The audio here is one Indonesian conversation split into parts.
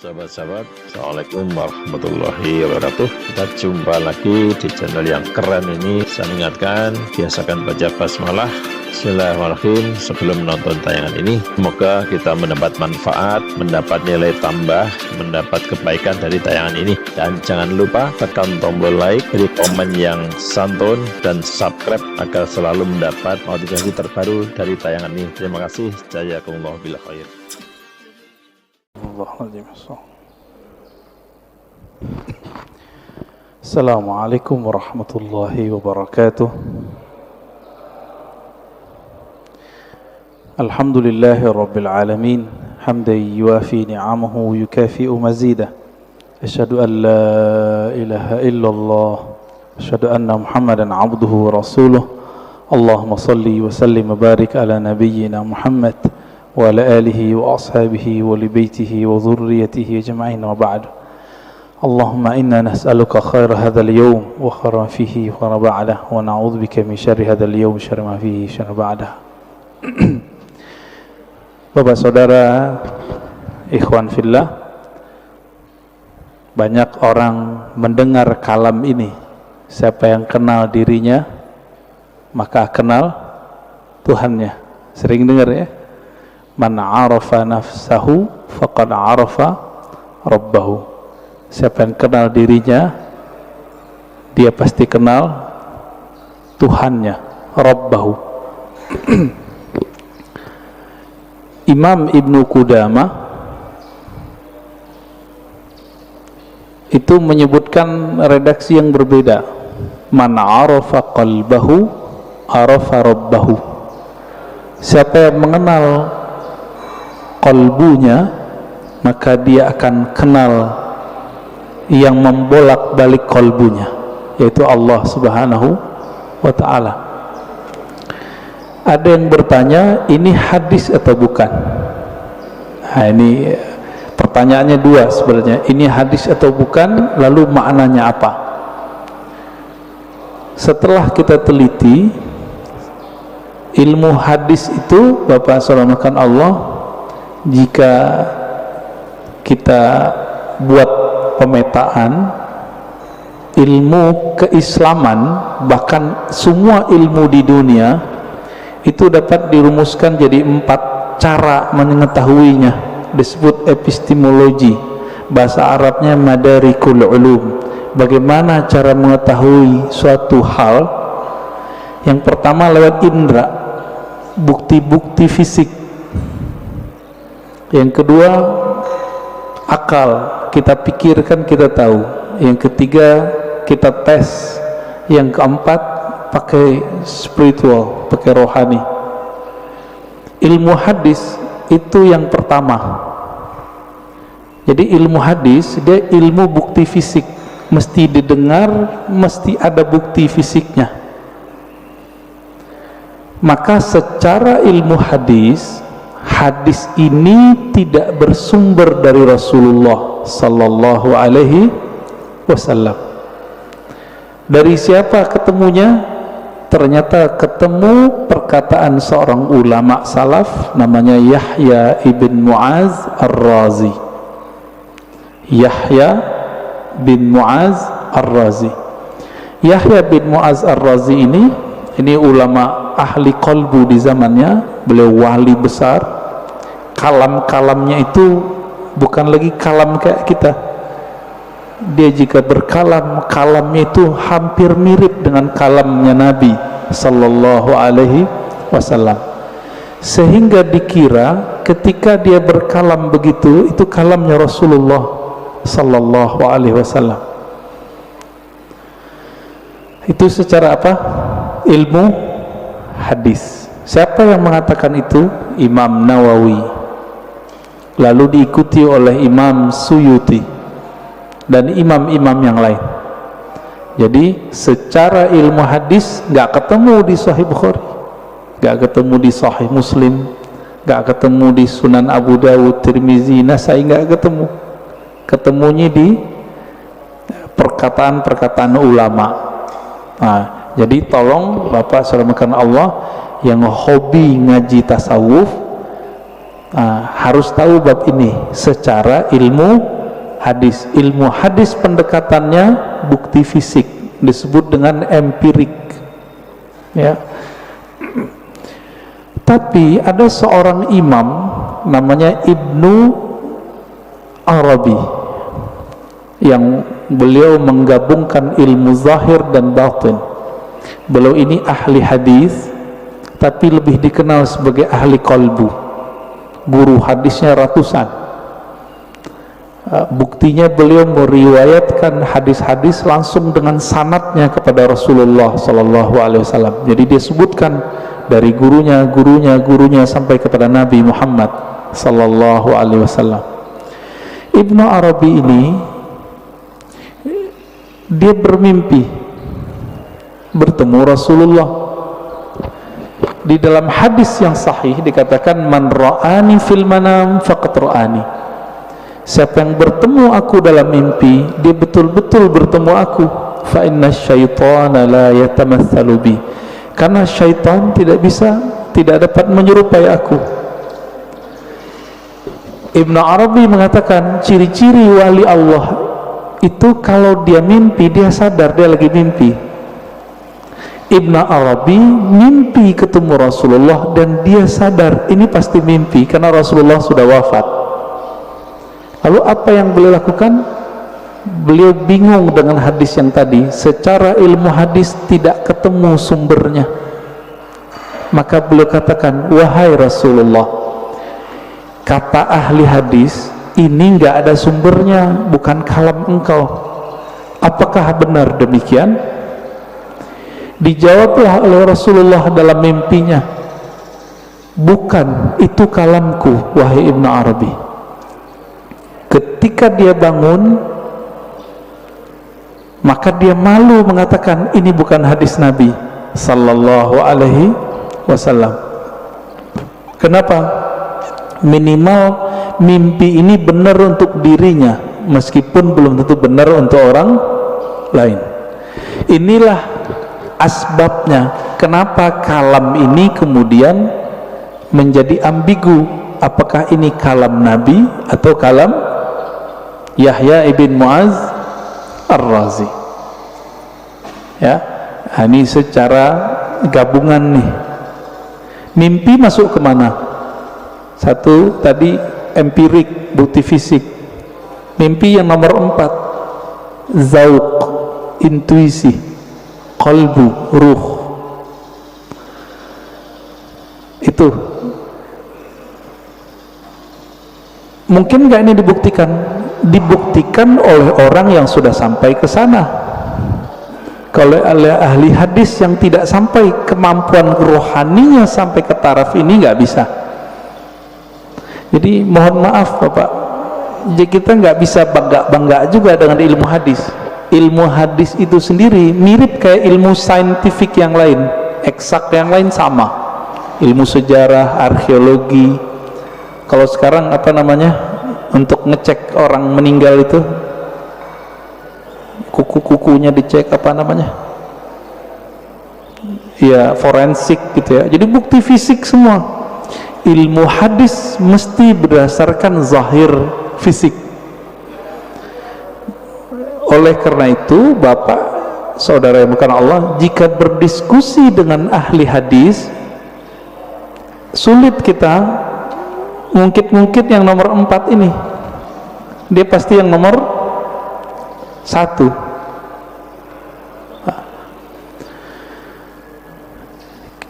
Sahabat-sahabat, Assalamualaikum warahmatullahi wabarakatuh. Kita jumpa lagi di channel yang keren ini. Saya mengingatkan, biasakan baca basmalah Bismillahirrahmanirrahim sebelum menonton tayangan ini. Semoga kita mendapat manfaat, mendapat nilai tambah, mendapat kebaikan dari tayangan ini. Dan jangan lupa tekan tombol like, beri komen yang santun, dan subscribe agar selalu mendapat notifikasi terbaru dari tayangan ini. Terima kasih. Jazakumullah bil khair. Assalamualaikum warahmatullahi wabarakatuh. Alhamdulillahi rabbil alamin, hamdan yuwafi ni'amahu yukafi'u mazidah. Asyhadu an la ilaha illallah, asyhadu anna Muhammadan abduhu wa rasuluh. Allahumma salli wa sallim wa barik ala nabiyyina Muhammad wa ala alihi wa ashabihi wa li baitihi wa dhurriyyatihi ajma'in, wa ba'd. Allahumma inna nas'aluka khaira hadzal yawm wa khairan fihi wa ba'dah, wa na'udzu bika min syarri hadzal yawm syarri ma fihi syarri ba'dah. Bapak saudara, ikhwan fillah, banyak orang mendengar kalam ini. Siapa yang kenal dirinya maka kenal Tuhannya. Sering dengar ya? Man arafa nafsahu faqad arafa rabbahu. Siapa yang kenal dirinya, dia pasti kenal Tuhannya, Rabbahu. Imam Ibnu Qudamah itu menyebutkan redaksi yang berbeda. Man arafa qalbahu arafa rabbahu. Siapa yang mengenal qalbunya, maka dia akan kenal yang membolak-balik qalbunya, yaitu Allah Subhanahu wa ta'ala. Ada yang bertanya, ini hadis atau bukan? Nah, ini pertanyaannya dua sebenarnya. Ini hadis atau bukan, lalu maknanya apa? Setelah kita teliti, ilmu hadis itu, Bapak salamualaikum Allah, jika kita buat pemetaan ilmu keislaman, bahkan semua ilmu di dunia itu dapat dirumuskan jadi 4 cara mengetahuinya, disebut epistemologi, bahasa Arabnya madarikul ulum. Bagaimana cara mengetahui suatu hal? Yang pertama lewat indera, bukti-bukti fisik. Yang kedua akal, kita pikirkan, kita tahu. Yang ketiga kita tes. Yang keempat pakai spiritual, pakai rohani. Ilmu hadis itu yang pertama. Jadi ilmu hadis dia ilmu bukti fisik, mesti didengar, mesti ada bukti fisiknya. Maka secara ilmu hadis, hadis ini tidak bersumber dari Rasulullah sallallahu alaihi wasallam. Dari siapa ketemunya? Ternyata ketemu perkataan seorang ulama salaf namanya Yahya ibn Mu'az ar-Razi. Yahya bin Mu'az ar-Razi. Yahya bin Mu'az ar-Razi ini ulama ahli qalbu di zamannya. Beliau wali besar. Kalam-kalamnya itu bukan lagi kalam kayak kita. Dia jika berkalam, kalamnya itu hampir mirip dengan kalamnya Nabi sallallahu alaihi wasallam, sehingga dikira ketika dia berkalam begitu, itu kalamnya Rasulullah sallallahu alaihi wasallam. Itu secara apa? Ilmu hadis. Siapa yang mengatakan itu? Imam Nawawi, lalu diikuti oleh Imam Suyuti dan imam-imam yang lain. Jadi secara ilmu hadis nggak ketemu di Sahih Bukhari, nggak ketemu di Sahih Muslim, nggak ketemu di Sunan Abu Dawud, Tirmizi, Nasai, nggak ketemu. Ketemunya di perkataan-perkataan ulama. Nah, jadi tolong Bapak salamualaikum Allah yang hobi ngaji tasawuf, harus tahu bab ini secara ilmu hadis. Ilmu hadis pendekatannya bukti fisik, disebut dengan empirik, ya. Tapi ada seorang imam namanya Ibnu Arabi yang beliau menggabungkan ilmu zahir dan batin. Beliau ini ahli hadis, tapi lebih dikenal sebagai ahli qalbu. Guru hadisnya ratusan. Buktinya beliau meriwayatkan hadis-hadis langsung dengan sanadnya kepada Rasulullah sallallahu alaihi wasallam. Jadi dia sebutkan dari gurunya sampai kepada Nabi Muhammad sallallahu alaihi wasallam. Ibnu Arabi ini dia bermimpi bertemu Rasulullah. Di dalam hadis yang sahih dikatakan, man ra'ani fil manam faqad ra'ani. Siapa yang bertemu aku dalam mimpi, dia betul-betul bertemu aku. Fa inna syaitana la yatamatsalu bi. Karena syaitan tidak dapat menyerupai aku. Ibnu Arabi mengatakan ciri-ciri wali Allah itu kalau dia mimpi, dia sadar dia lagi mimpi. Ibnu Arabi mimpi ketemu Rasulullah dan dia sadar ini pasti mimpi karena Rasulullah sudah wafat. Lalu apa yang beliau lakukan? Beliau bingung dengan hadis yang tadi. Secara ilmu hadis tidak ketemu sumbernya. Maka beliau katakan, wahai Rasulullah, kata ahli hadis ini nggak ada sumbernya, bukan kalam engkau. Apakah benar demikian? Dijawablah oleh Rasulullah dalam mimpinya, bukan, itu kalamku wahai Ibnu Arabi. Ketika dia bangun, maka dia malu mengatakan ini bukan hadis Nabi sallallahu alaihi wasallam. Kenapa? Minimal mimpi ini benar untuk dirinya, meskipun belum tentu benar untuk orang lain. Inilah asbabnya kenapa kalam ini kemudian menjadi ambigu. Apakah ini kalam Nabi atau kalam Yahya ibn Mu'az Ar-Razi? Ya, ini secara gabungan nih. Mimpi masuk kemana? Satu tadi empirik, bukti fisik. Mimpi yang nomor 4, zauq, intuisi, qalbu, ruh. Itu mungkin nggak ini dibuktikan? Dibuktikan oleh orang yang sudah sampai ke sana. Kalau oleh ahli hadis yang tidak sampai, kemampuan rohaninya sampai ke taraf ini nggak bisa. Jadi mohon maaf Bapak, jadi kita nggak bisa bangga juga dengan ilmu hadis. Ilmu hadis itu sendiri mirip kayak ilmu saintifik yang lain, eksak yang lain sama. Ilmu sejarah, arkeologi. Kalau sekarang apa namanya, untuk ngecek orang meninggal itu, kuku-kukunya dicek, apa namanya, ya forensik gitu ya. Jadi bukti fisik semua. Ilmu hadis mesti berdasarkan zahir fisik. Oleh karena itu Bapak, saudara yang bukan Allah, jika berdiskusi dengan ahli hadis, sulit kita ngungkit-ngungkit yang nomor 4 ini. Dia pasti yang nomor 1.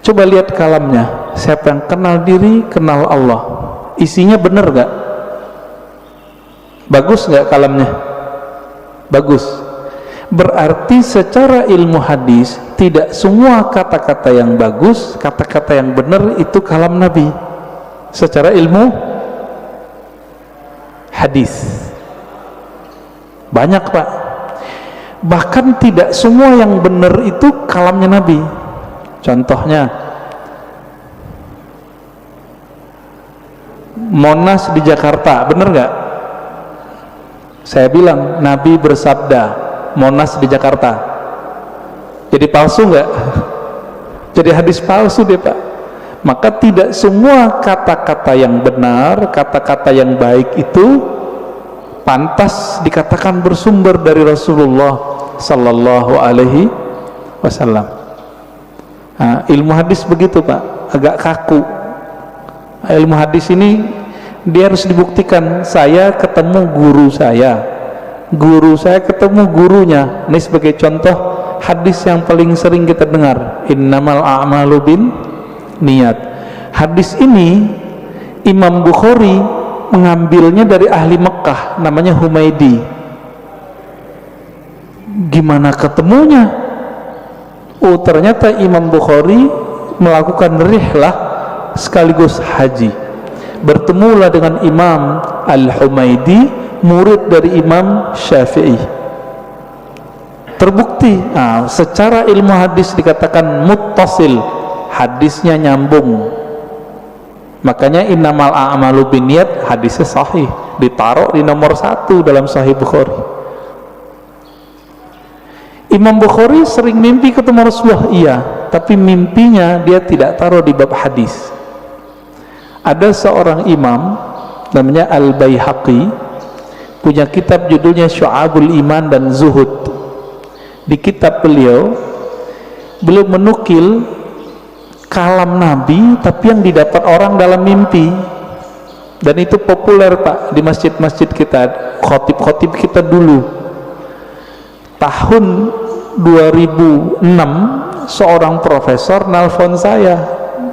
Coba lihat kalamnya. Siapa yang kenal diri, kenal Allah. Isinya benar gak? Bagus gak kalamnya? Bagus. Berarti secara ilmu hadis, tidak semua kata-kata yang bagus, kata-kata yang benar itu kalam Nabi. Secara ilmu hadis banyak Pak. Bahkan tidak semua yang benar itu kalamnya Nabi. Contohnya Monas di Jakarta, benar nggak? Saya bilang Nabi bersabda Monas di Jakarta. Jadi palsu nggak? Jadi hadis palsu deh Pak. Maka tidak semua kata-kata yang benar, kata-kata yang baik itu pantas dikatakan bersumber dari Rasulullah sallallahu alaihi wasallam. Nah, ilmu hadis begitu Pak, agak kaku. Ilmu hadis ini dia harus dibuktikan. Saya ketemu guru saya ketemu gurunya. Ini sebagai contoh hadis yang paling sering kita dengar, innamal a'malu bin niat. Hadis ini Imam Bukhari mengambilnya dari ahli Mekah, namanya Humaidi. Gimana ketemunya? Oh, ternyata Imam Bukhari melakukan rihlah sekaligus haji. Bertemulah dengan Imam Al-Humaidi, murid dari Imam Syafi'i. Terbukti, secara ilmu hadis dikatakan muttasil, hadisnya nyambung. Makanya innamal a'malu binniyat, hadisnya sahih, ditaruh di nomor 1 dalam Sahih Bukhari. Imam Bukhari sering mimpi ketemu Rasulullah, iya, tapi mimpinya dia tidak taruh di bab hadis. Ada seorang imam namanya Al-Baihaqi, punya kitab judulnya Syu'abul Iman dan Zuhud. Di kitab beliau menukil kalam Nabi tapi yang didapat orang dalam mimpi, dan itu populer Pak di masjid-masjid kita, khotib-khotib kita dulu. Tahun 2006 seorang profesor nelfon saya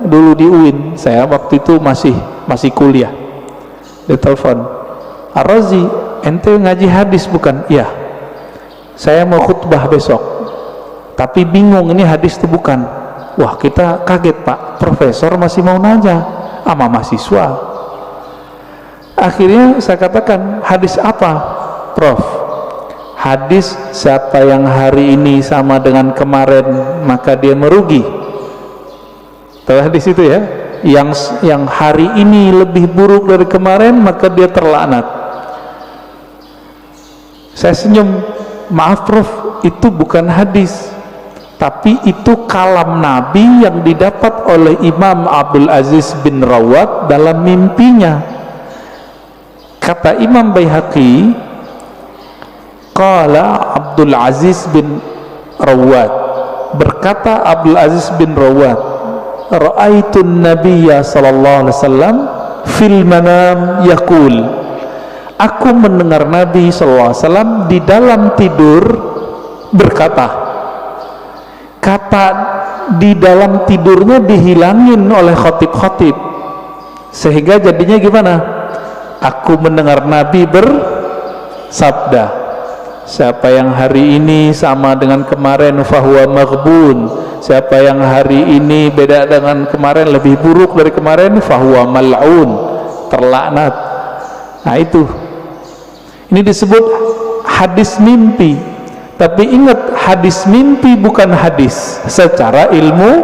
dulu di UIN, saya waktu itu masih kuliah. Dia telepon, Ar-Razi, ente ngaji hadis bukan? Iya, saya mau khutbah besok tapi bingung ini hadis itu bukan. Wah, kita kaget Pak, profesor masih mau nanya sama mahasiswa. Akhirnya saya katakan, hadis apa Prof? Hadis siapa yang hari ini sama dengan kemarin maka dia merugi. Tahu hadis itu ya? Yang hari ini lebih buruk dari kemarin maka dia terlaknat. Saya senyum, maaf Prof, itu bukan hadis, tapi itu kalam Nabi yang didapat oleh Imam Abdul Aziz bin Rawat dalam mimpinya. Kata Imam Baihaqi, qala Abdul Aziz bin Rawat, berkata Abdul Aziz bin Rawat, ra'aitun nabiyya sallallahu alaihi wasallam fil manam yaqul, aku mendengar Nabi sallallahu alaihi wasallam di dalam tidur berkata. Kata di dalam tidurnya dihilangin oleh khotib-khotib, sehingga jadinya gimana? Aku mendengar Nabi bersabda, siapa yang hari ini sama dengan kemarin fahuwa maghbun, siapa yang hari ini beda dengan kemarin, lebih buruk dari kemarin, fahuwa mal'un, terlaknat. Nah itu, ini disebut hadis mimpi. Tapi ingat, hadis mimpi bukan hadis secara ilmu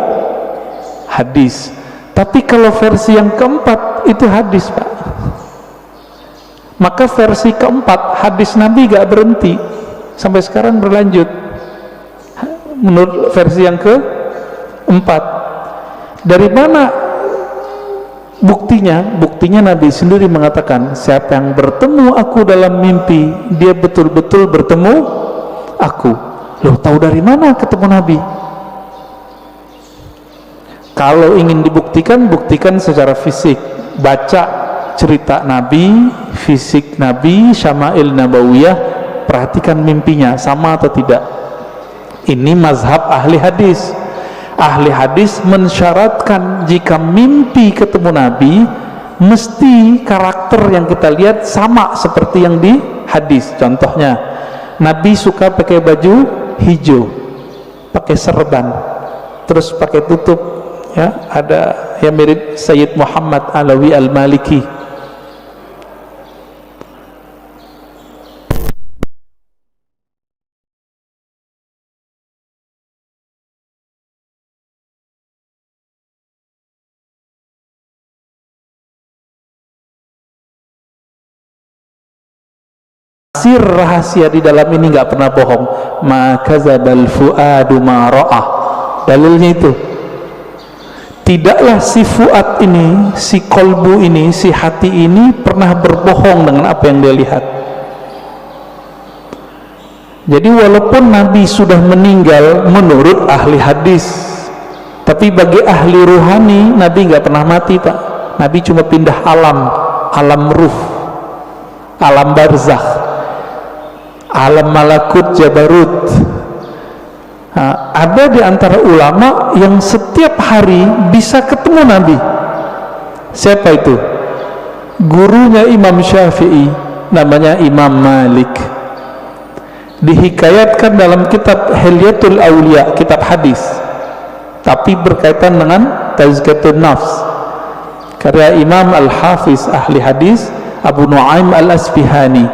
hadis. Tapi kalau versi yang keempat itu hadis Pak. Maka versi keempat, hadis Nabi gak berhenti sampai sekarang berlanjut. Menurut versi yang keempat, dari mana buktinya? Buktinya Nabi sendiri mengatakan, siapa yang bertemu aku dalam mimpi, dia betul-betul bertemu aku. Loh, tahu dari mana ketemu Nabi? Kalau ingin dibuktikan, buktikan secara fisik. Baca cerita Nabi, fisik Nabi, Syama'il Nabawiyah, perhatikan mimpinya sama atau tidak. Ini mazhab ahli hadis. Ahli hadis mensyaratkan jika mimpi ketemu Nabi, mesti karakter yang kita lihat sama seperti yang di hadis. Contohnya, Nabi suka pakai baju hijau, pakai serban, terus pakai tutup, ya, ada yang mirip Sayyid Muhammad Alawi Al-Maliki. Sir rahasia di dalam ini nggak pernah bohong. Ma kadzabal fuadu ma ra'ah. Dalilnya itu, tidaklah si fuad ini, si kolbu ini, si hati ini pernah berbohong dengan apa yang dia lihat. Jadi walaupun Nabi sudah meninggal menurut ahli hadis, tapi bagi ahli ruhani Nabi nggak pernah mati, Pak. Nabi cuma pindah alam ruh, alam barzakh, alam malakut jabarut. Nah, ada di antara ulama yang setiap hari bisa ketemu Nabi. Siapa itu? Gurunya Imam Syafi'i, namanya Imam Malik. Dihikayatkan dalam kitab Hilyatul Auliya, kitab hadis, tapi berkaitan dengan Tazkiyatun Nafs, karya Imam Al-Hafiz ahli hadis Abu Nu'aim Al-Asfihani.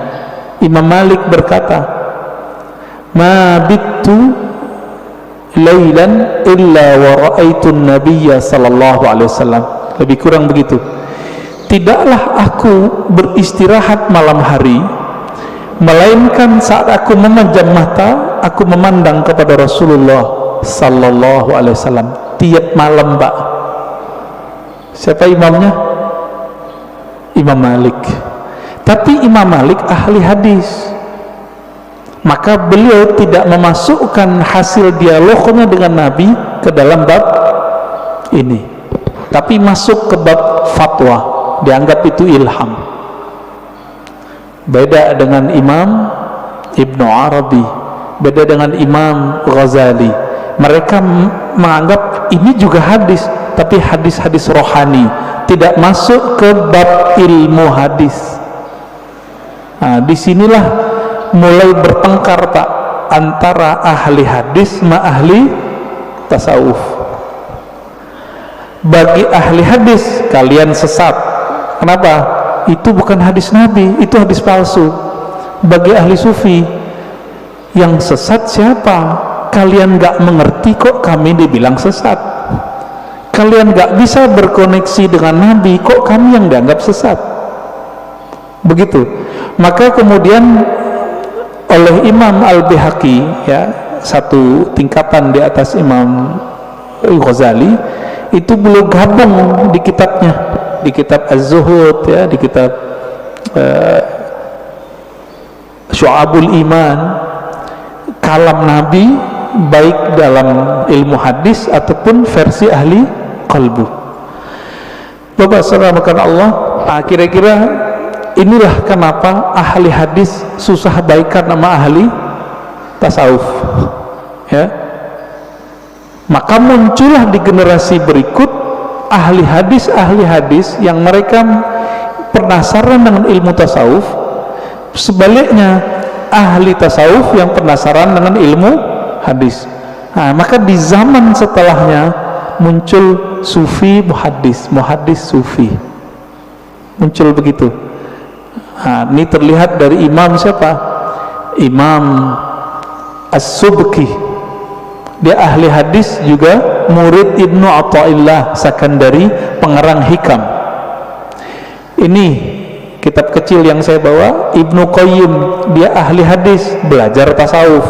Imam Malik berkata, ma bittu lailan illa wa ra'aitun nabiyya sallallahu alaihi wasallam. Lebih kurang begitu. Tidaklah aku beristirahat malam hari melainkan saat aku memejam mata aku memandang kepada Rasulullah sallallahu alaihi wasallam tiap malam, Pak. Siapa imamnya? Imam Malik. Tapi Imam Malik ahli hadis, maka beliau tidak memasukkan hasil dialognya dengan Nabi ke dalam bab ini, tapi masuk ke bab fatwa, dianggap itu ilham. Beda dengan Imam Ibnu Arabi, beda dengan Imam Ghazali. Mereka menganggap ini juga hadis, tapi hadis-hadis rohani, tidak masuk ke bab ilmu hadis. Nah, disinilah mulai bertengkar, Pak, antara ahli hadis sama ahli tasawuf. Bagi ahli hadis, kalian sesat. Kenapa? Itu bukan hadis Nabi, itu hadis palsu. Bagi ahli sufi, yang sesat siapa? Kalian gak mengerti kok kami dibilang sesat. Kalian gak bisa berkoneksi dengan Nabi, kok kami yang dianggap sesat. Begitu. Maka kemudian oleh Imam Al-Bihaqi, ya, satu tingkatan di atas Imam Ghazali, itu beliau gabung di kitabnya, di kitab Az-Zuhud, ya, di kitab Syu'abul Iman, kalam Nabi baik dalam ilmu hadis ataupun versi ahli qalbu. Bapak saudara Allah, kira-kira inilah kenapa ahli hadis susah baikan sama ahli tasawuf, ya. Maka muncullah di generasi berikut ahli hadis yang mereka penasaran dengan ilmu tasawuf, sebaliknya ahli tasawuf yang penasaran dengan ilmu hadis. Nah, maka di zaman setelahnya muncul sufi muhaddis, muhaddis sufi, muncul begitu. Nah, ini terlihat dari imam siapa? Imam As-Subki. Dia ahli hadis juga, murid Ibnu Athaillah Sakandari, pengarang Hikam. Ini kitab kecil yang saya bawa, Ibnu Qayyim, dia ahli hadis, belajar tasawuf.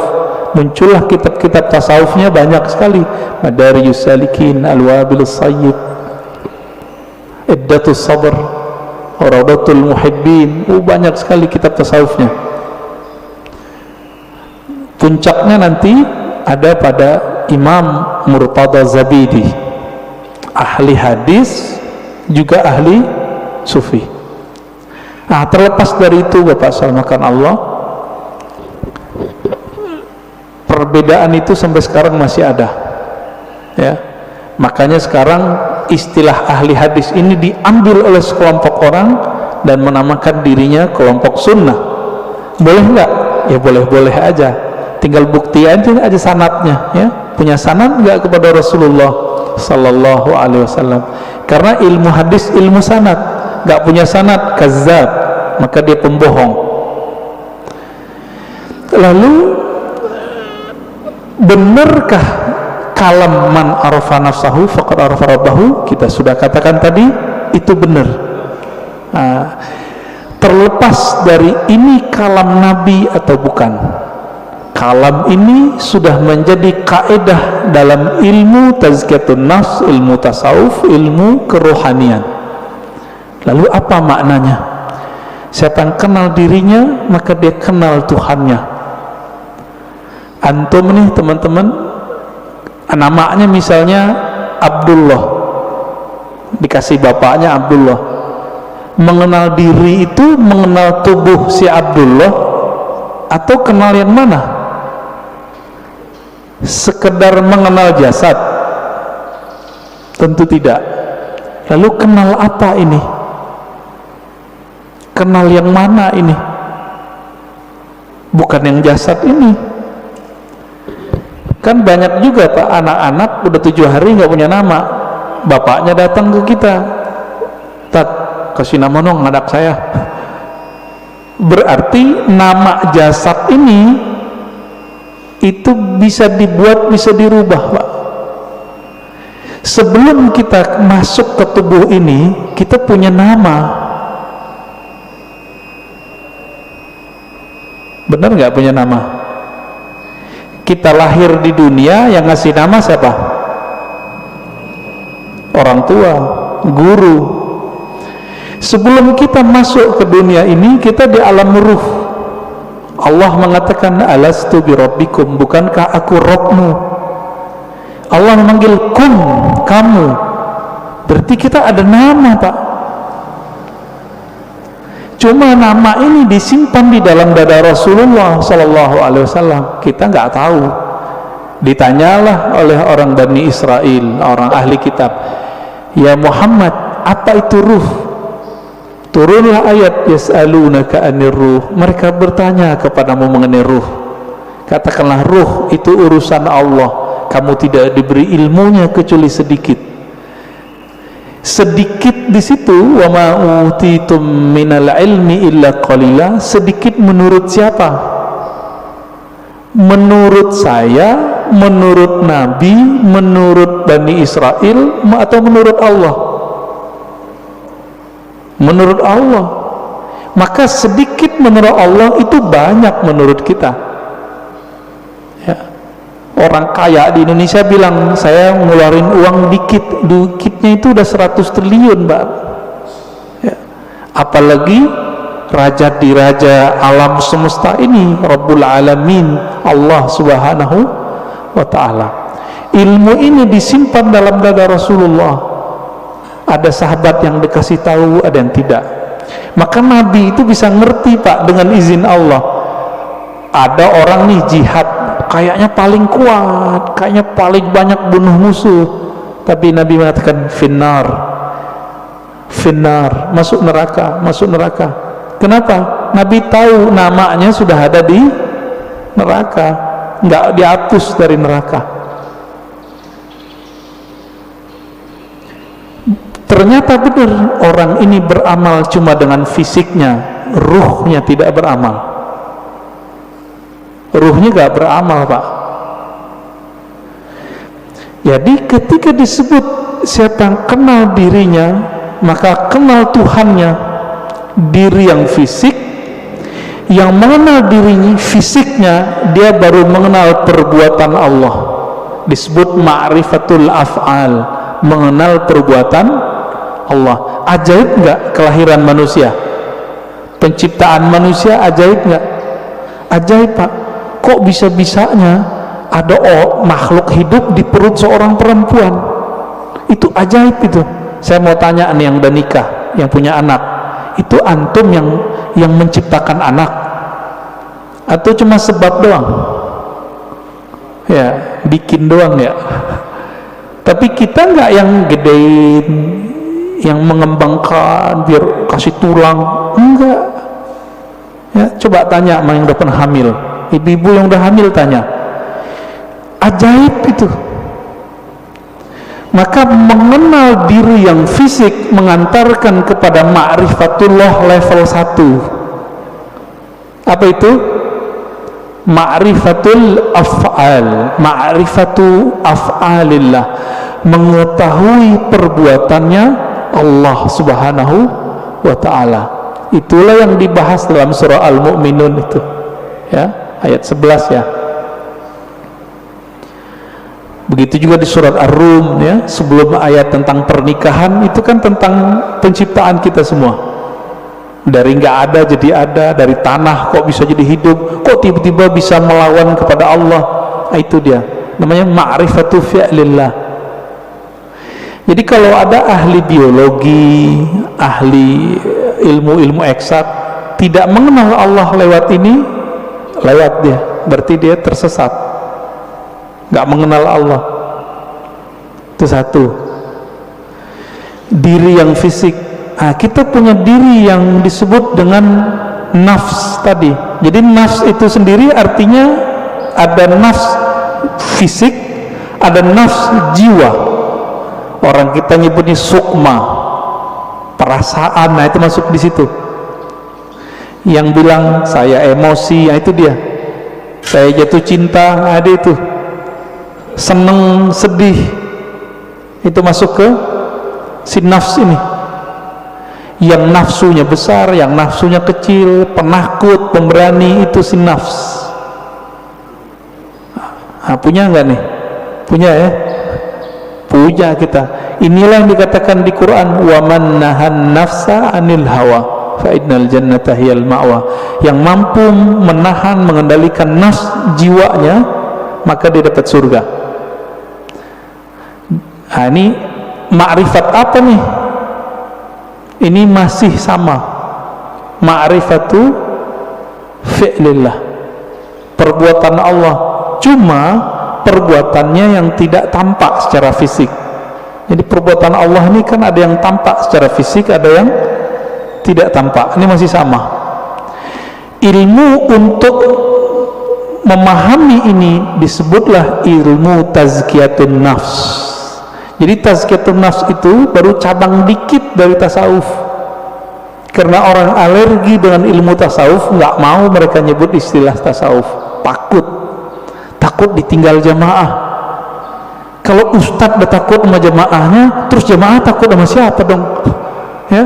Muncullah kitab-kitab tasawufnya banyak sekali. Madarijus Salikin, Al-Wabilus Sayyib, Iddatus Sabr, Rawdatul Muhibbin. Banyak sekali kitab tasawufnya. Puncaknya nanti ada pada Imam Murtada Zabidi, ahli hadis juga ahli sufi. Nah, terlepas dari itu, Bapak salamakan Allah, perbedaan itu sampai sekarang masih ada, ya. Makanya sekarang istilah ahli hadis ini diambil oleh sekelompok orang dan menamakan dirinya kelompok sunnah. Boleh nggak? Ya boleh-boleh aja, tinggal bukti aja sanadnya, ya. Punya sanad nggak kepada Rasulullah sallallahu alaihi wasallam? Karena ilmu hadis ilmu sanad, nggak punya sanad kazzab, maka dia pembohong. Lalu benarkah kalam man arafa nafsahu faqad arafa rabbahu? Kita sudah katakan tadi itu benar. Terlepas dari ini kalam Nabi atau bukan, kalam ini sudah menjadi kaidah dalam ilmu tazkiyatun nafs, ilmu tasawuf, ilmu kerohanian. Lalu apa maknanya? Siapa yang kenal dirinya, maka dia kenal Tuhannya. Antum nih teman-teman, namanya misalnya Abdullah, dikasih bapaknya Abdullah. Mengenal diri itu mengenal tubuh si Abdullah atau kenal yang mana? Sekedar mengenal jasad? Tentu tidak. Lalu kenal apa ini? Kenal yang mana ini? Bukan yang jasad ini. Kan banyak juga Pak, anak-anak udah 7 hari nggak punya nama, bapaknya datang ke kita, Tat, kasih nama dong anak saya. Berarti nama jasad ini itu bisa dibuat, bisa dirubah Pak. Sebelum kita masuk ke tubuh ini, kita punya nama. Benar nggak punya nama? Kita lahir di dunia, yang ngasih nama siapa? Orang tua, guru. Sebelum kita masuk ke dunia ini, kita di alam ruh. Allah mengatakan, alastu birabbikum, bukankah aku Rabbmu? Allah memanggil kum, kamu. Berarti kita ada nama Pak. Cuma nama ini disimpan di dalam dada Rasulullah Sallallahu Alaihi Wasallam. Kita nggak tahu. Ditanyalah oleh orang Bani Israel, orang ahli kitab, ya Muhammad, apa itu ruh? Turunlah ayat yas'alunaka anir ruh. Mereka bertanya kepadamu mengenai ruh. Katakanlah ruh itu urusan Allah. Kamu tidak diberi ilmunya kecuali sedikit. Sedikit di situ, wa ma utitum minal ilmi illa qalila. Sedikit menurut siapa? Menurut saya, menurut Nabi, menurut Bani Israel, atau menurut Allah? Menurut Allah. Maka sedikit menurut Allah itu banyak menurut kita. Ya. Orang kaya di Indonesia bilang, saya ngeluarin uang dikitnya itu udah 100 triliun Mbak. Ya. Apalagi raja di raja alam semesta ini, Rabbul Alamin, Allah Subhanahu wa Ta'ala. Ilmu ini disimpan dalam dada Rasulullah. Ada sahabat yang dikasih tahu, ada yang tidak. Maka Nabi itu bisa ngerti Pak, dengan izin Allah. Ada orang nih jihad, kayaknya paling kuat, kayaknya paling banyak bunuh musuh, tapi Nabi mengatakan finnar, finnar, masuk neraka, masuk neraka. Kenapa? Nabi tahu namanya sudah ada di neraka, nggak dihapus dari neraka. Ternyata benar, orang ini beramal cuma dengan fisiknya, ruhnya tidak beramal. Ruhnya gak beramal Pak. Jadi ketika disebut siapa yang kenal dirinya, maka kenal Tuhannya. Diri yang fisik, yang mengenal dirinya fisiknya, dia baru mengenal perbuatan Allah. Disebut ma'rifatul af'al, mengenal perbuatan Allah. Ajaib gak kelahiran manusia? Penciptaan manusia ajaib gak? Ajaib Pak. Kok bisa-bisanya ada makhluk hidup di perut seorang perempuan? Itu ajaib itu. Saya mau tanya nih yang udah nikah, yang punya anak, itu antum yang menciptakan anak atau cuma sebab doang? Ya, bikin doang ya. Tapi kita nggak yang gedein, yang mengembangkan biar kasih tulang, enggak. Ya, coba tanya sama yang udah pernah hamil. Ibu-ibu yang udah hamil tanya, ajaib itu. Maka mengenal diri yang fisik mengantarkan kepada ma'rifatullah level 1. Apa itu? Ma'rifatul af'al, ma'rifatu af'alillah, mengetahui perbuatannya Allah Subhanahu wa Ta'ala. Itulah yang dibahas dalam surah Al-Mu'minun itu, ya, ayat 11 ya. Begitu juga di surat Ar-Rum, ya, sebelum ayat tentang pernikahan itu kan tentang penciptaan kita semua. Dari nggak ada jadi ada, dari tanah kok bisa jadi hidup, kok tiba-tiba bisa melawan kepada Allah. Nah, itu dia namanya ma'rifatu fi'lillah. Jadi kalau ada ahli biologi, ahli ilmu-ilmu eksak tidak mengenal Allah lewat ini, lewat dia, berarti dia tersesat, nggak mengenal Allah. Itu satu. Diri yang fisik. Nah, kita punya diri yang disebut dengan nafs tadi. Jadi nafs itu sendiri artinya ada nafs fisik, ada nafs jiwa. Orang kita nyebutnya sukma, perasaan. Nah, itu masuk di situ. Yang bilang saya emosi, nah itu dia. Saya jatuh cinta, ada itu. Seneng, sedih, itu masuk ke si nafs ini. Yang nafsunya besar, yang nafsunya kecil, penakut, pemberani, itu si nafs. Nah, punya nggak nih? Punya ya? Punya kita. Inilah yang dikatakan di Quran, wa man nahan nafsa anil hawa fa innal jannata hiyal ma'wa. Yang mampu menahan, mengendalikan nafs jiwanya, maka dia dapat surga. Nah, ini ma'rifat apa nih? Ini masih sama, ma'rifatu fi'lillah, perbuatan Allah, cuma perbuatannya yang tidak tampak secara fisik. Jadi perbuatan Allah ini kan ada yang tampak secara fisik, ada yang tidak tampak. Ini masih sama. Ilmu untuk memahami ini disebutlah ilmu tazkiyatun nafs. Jadi tazkiyatun nafs itu baru cabang dikit dari tasawuf. Karena orang alergi dengan ilmu tasawuf, nggak mau mereka nyebut istilah tasawuf, takut ditinggal jamaah. Kalau ustadz udah takut sama jamaahnya, terus jamaah takut sama siapa dong? Ya.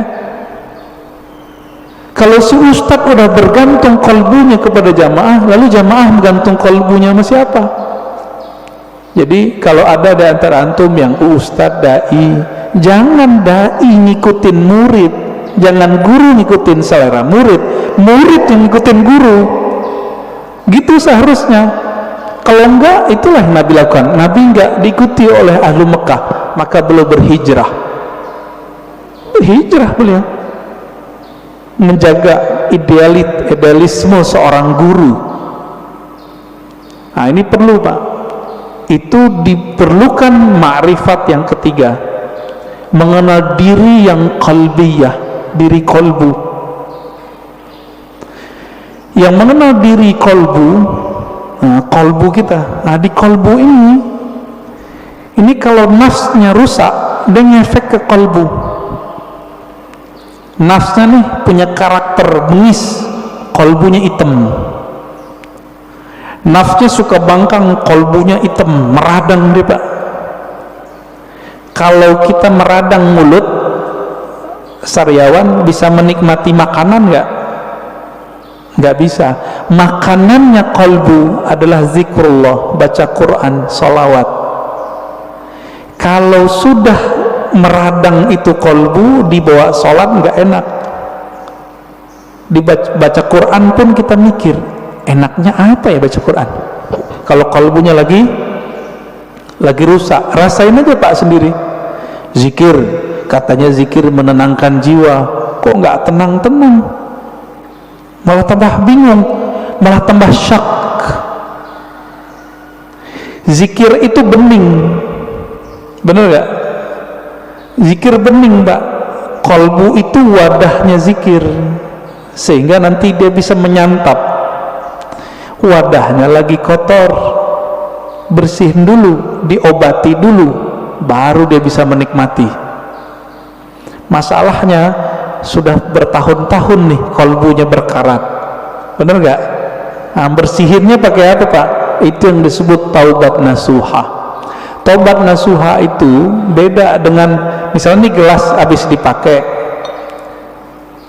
Kalau si ustadz udah bergantung kalbunya kepada jamaah, lalu jamaah bergantung kalbunya sama siapa? Jadi kalau ada di antara antum yang ustadz, dai, jangan dai ngikutin murid, jangan guru ngikutin selera murid, murid yang ngikutin guru. Gitu seharusnya. Kalau enggak, itulah yang Nabi lakukan. Nabi enggak diikuti oleh ahlu Mekah, maka beliau berhijrah. Hijrah beliau menjaga idealisme seorang guru. Nah, ini perlu, Pak. Itu diperlukan ma'rifat yang ketiga, mengenal diri yang qalbiyah, diri kolbu. Yang mengenal diri kolbu, nah, kolbu kita. Nah, di kolbu ini kalau nafsnya rusak, dia ngefek ke kolbu. Nafsnya nih punya karakter bengis, kolbunya hitam. Nafsnya suka bangkang, kolbunya hitam, meradang dia, Pak. Kalau kita meradang mulut, Saryawan bisa menikmati makanan nggak? Nggak bisa. Makanannya kolbu adalah zikrullah, baca Quran, sholawat. Kalau sudah meradang itu kolbu, dibawa sholat nggak enak. Dibaca Quran pun kita mikir, enaknya apa ya baca Quran? Kalau kolbunya lagi rusak, rasain aja Pak sendiri. Zikir, katanya zikir menenangkan jiwa, kok nggak tenang-tenang, malah tambah bingung, malah tambah syak. Zikir itu bening, bener gak? Zikir bening, Mbak. Kolbu itu wadahnya zikir, sehingga nanti dia bisa menyantap. Wadahnya lagi kotor, bersihin dulu, diobati dulu, baru dia bisa menikmati. Masalahnya sudah bertahun-tahun nih kolbunya berkarat, bener gak? Nah, bersihinnya pakai apa, Pak? Itu yang disebut taubat nasuha. Taubat nasuha itu beda dengan misalnya nih gelas habis dipakai,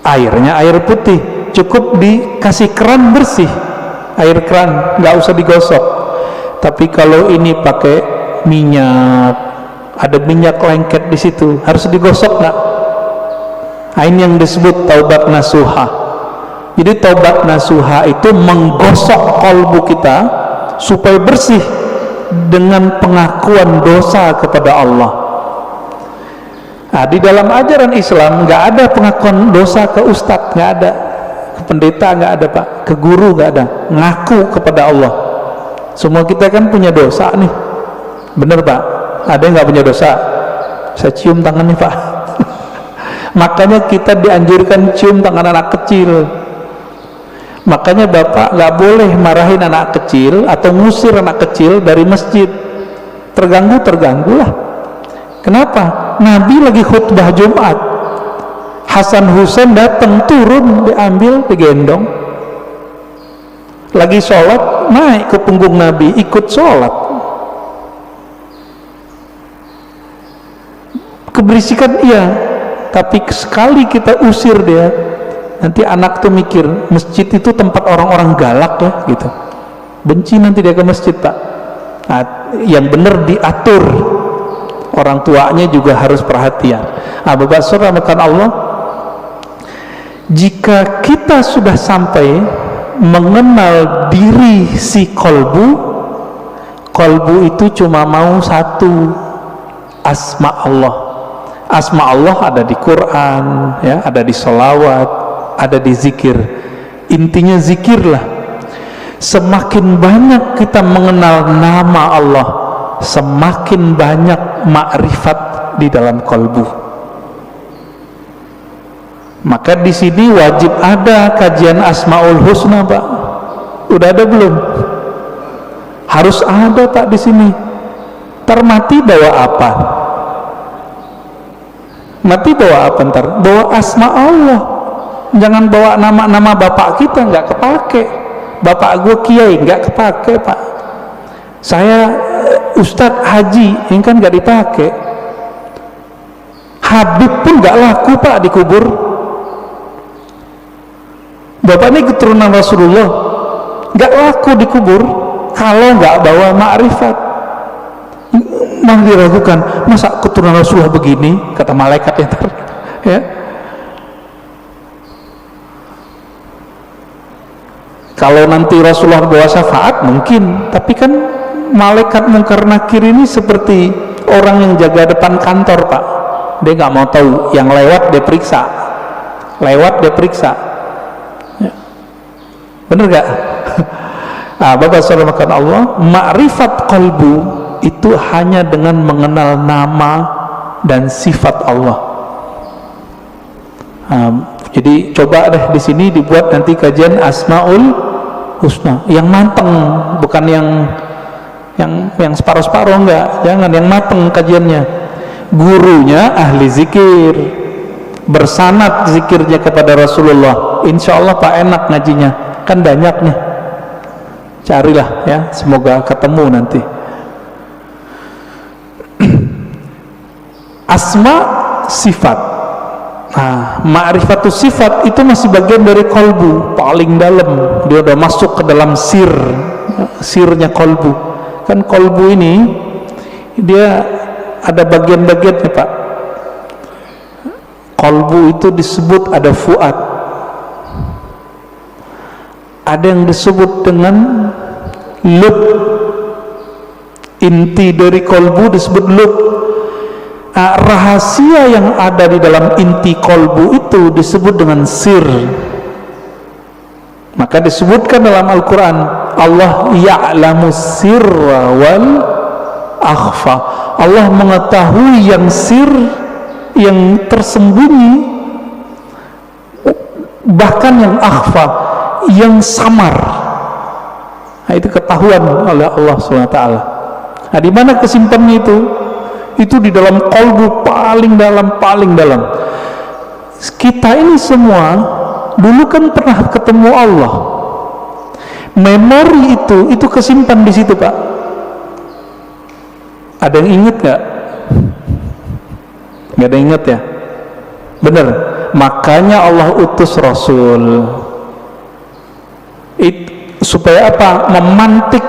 airnya air putih, cukup dikasih keran bersih, air keran, nggak usah digosok. Tapi kalau ini pakai minyak, ada minyak lengket di situ, harus digosok nggak? Nah, ini yang disebut taubat nasuha. Jadi taubat nasuha itu menggosok kalbu kita supaya bersih dengan pengakuan dosa kepada Allah. Nah, di dalam ajaran Islam nggak ada pengakuan dosa ke ustadz, nggak ada, ke pendeta nggak ada pak, ke guru nggak ada, ngaku kepada Allah. Semua kita kan punya dosa nih, bener pak? Ada yang nggak punya dosa? Saya cium tangannya pak. Makanya kita dianjurkan cium tangan anak kecil. Makanya bapak nggak boleh marahin anak kecil atau ngusir anak kecil dari masjid. Terganggulah. Kenapa? Nabi lagi khutbah Jumat, Hasan Husain datang, turun, diambil, digendong. Lagi sholat, naik ke punggung Nabi, ikut sholat. Keberisikan iya, tapi sekali kita usir dia, nanti anak tuh mikir masjid itu tempat orang-orang galak ya gitu, benci nanti dia ke masjid pak. Nah, yang benar diatur, orang tuanya juga harus perhatian. Nah, Bapak Saudara rahmatan Allah, jika kita sudah sampai mengenal diri si kolbu itu cuma mau satu, asma Allah. Asma Allah ada di Quran ya, ada di sholawat, ada di zikir. Intinya zikirlah. Semakin banyak kita mengenal nama Allah, semakin banyak makrifat di dalam kalbu. Maka di sini wajib ada kajian Asmaul Husna pak. Udah ada belum? Harus ada pak di sini. Termati bawa apa? Mati bawa apa ntar? Bawa asma Allah. Jangan bawa nama-nama bapak kita, nggak kepake. Bapak gue kiai, nggak kepake pak. Saya Ustadz Haji, ini kan nggak dipakai. Habib pun nggak laku pak dikubur. Bapak ini keturunan Rasulullah, nggak laku dikubur kalau nggak bawa ma'rifat. Malah diragukan, masa keturunan Rasulullah begini, kata malaikat ya. Kalau nanti Rasulullah bawa syafaat mungkin, tapi kan malaikat Munkar Nakir ini seperti orang yang jaga depan kantor pak. Dia nggak mau tahu, yang lewat dia periksa, ya. Bener gak? Nah, Bapak Saudara makan Allah, ma'rifat qalbu itu hanya dengan mengenal nama dan sifat Allah. Jadi coba deh di sini dibuat nanti kajian Asmaul Husna yang mateng, bukan yang separuh-separuh, enggak, jangan, yang mateng kajiannya. Gurunya ahli zikir, bersanad zikirnya kepada Rasulullah. Insya Allah pak enak ngajinya, kan banyak nih. Carilah ya, semoga ketemu nanti. Asma sifat. Nah, ma'rifatus sifat itu masih bagian dari kolbu, paling dalam. Dia udah masuk ke dalam sirnya kolbu. Kan kolbu ini dia ada bagian-bagiannya pak. Kolbu itu disebut ada fuad, ada yang disebut dengan lub. Inti dari kolbu disebut lub. Rahasia yang ada di dalam inti kolbu itu disebut dengan sir. Maka disebutkan dalam Al-Quran, Allah ya'lamu sirra wal akhfa. Allah mengetahui yang sir, yang tersembunyi, bahkan yang akhfa, yang samar. Nah, itu ketahuan oleh Allah SWT. Nah, di mana kesimpanannya itu? Itu di dalam kolbu paling dalam. Kita ini semua dulu kan pernah ketemu Allah. Memori itu kesimpan di situ pak. Ada yang ingat nggak? Nggak ada yang ingat ya? Bener. Makanya Allah utus Rasul. Supaya apa? Memantik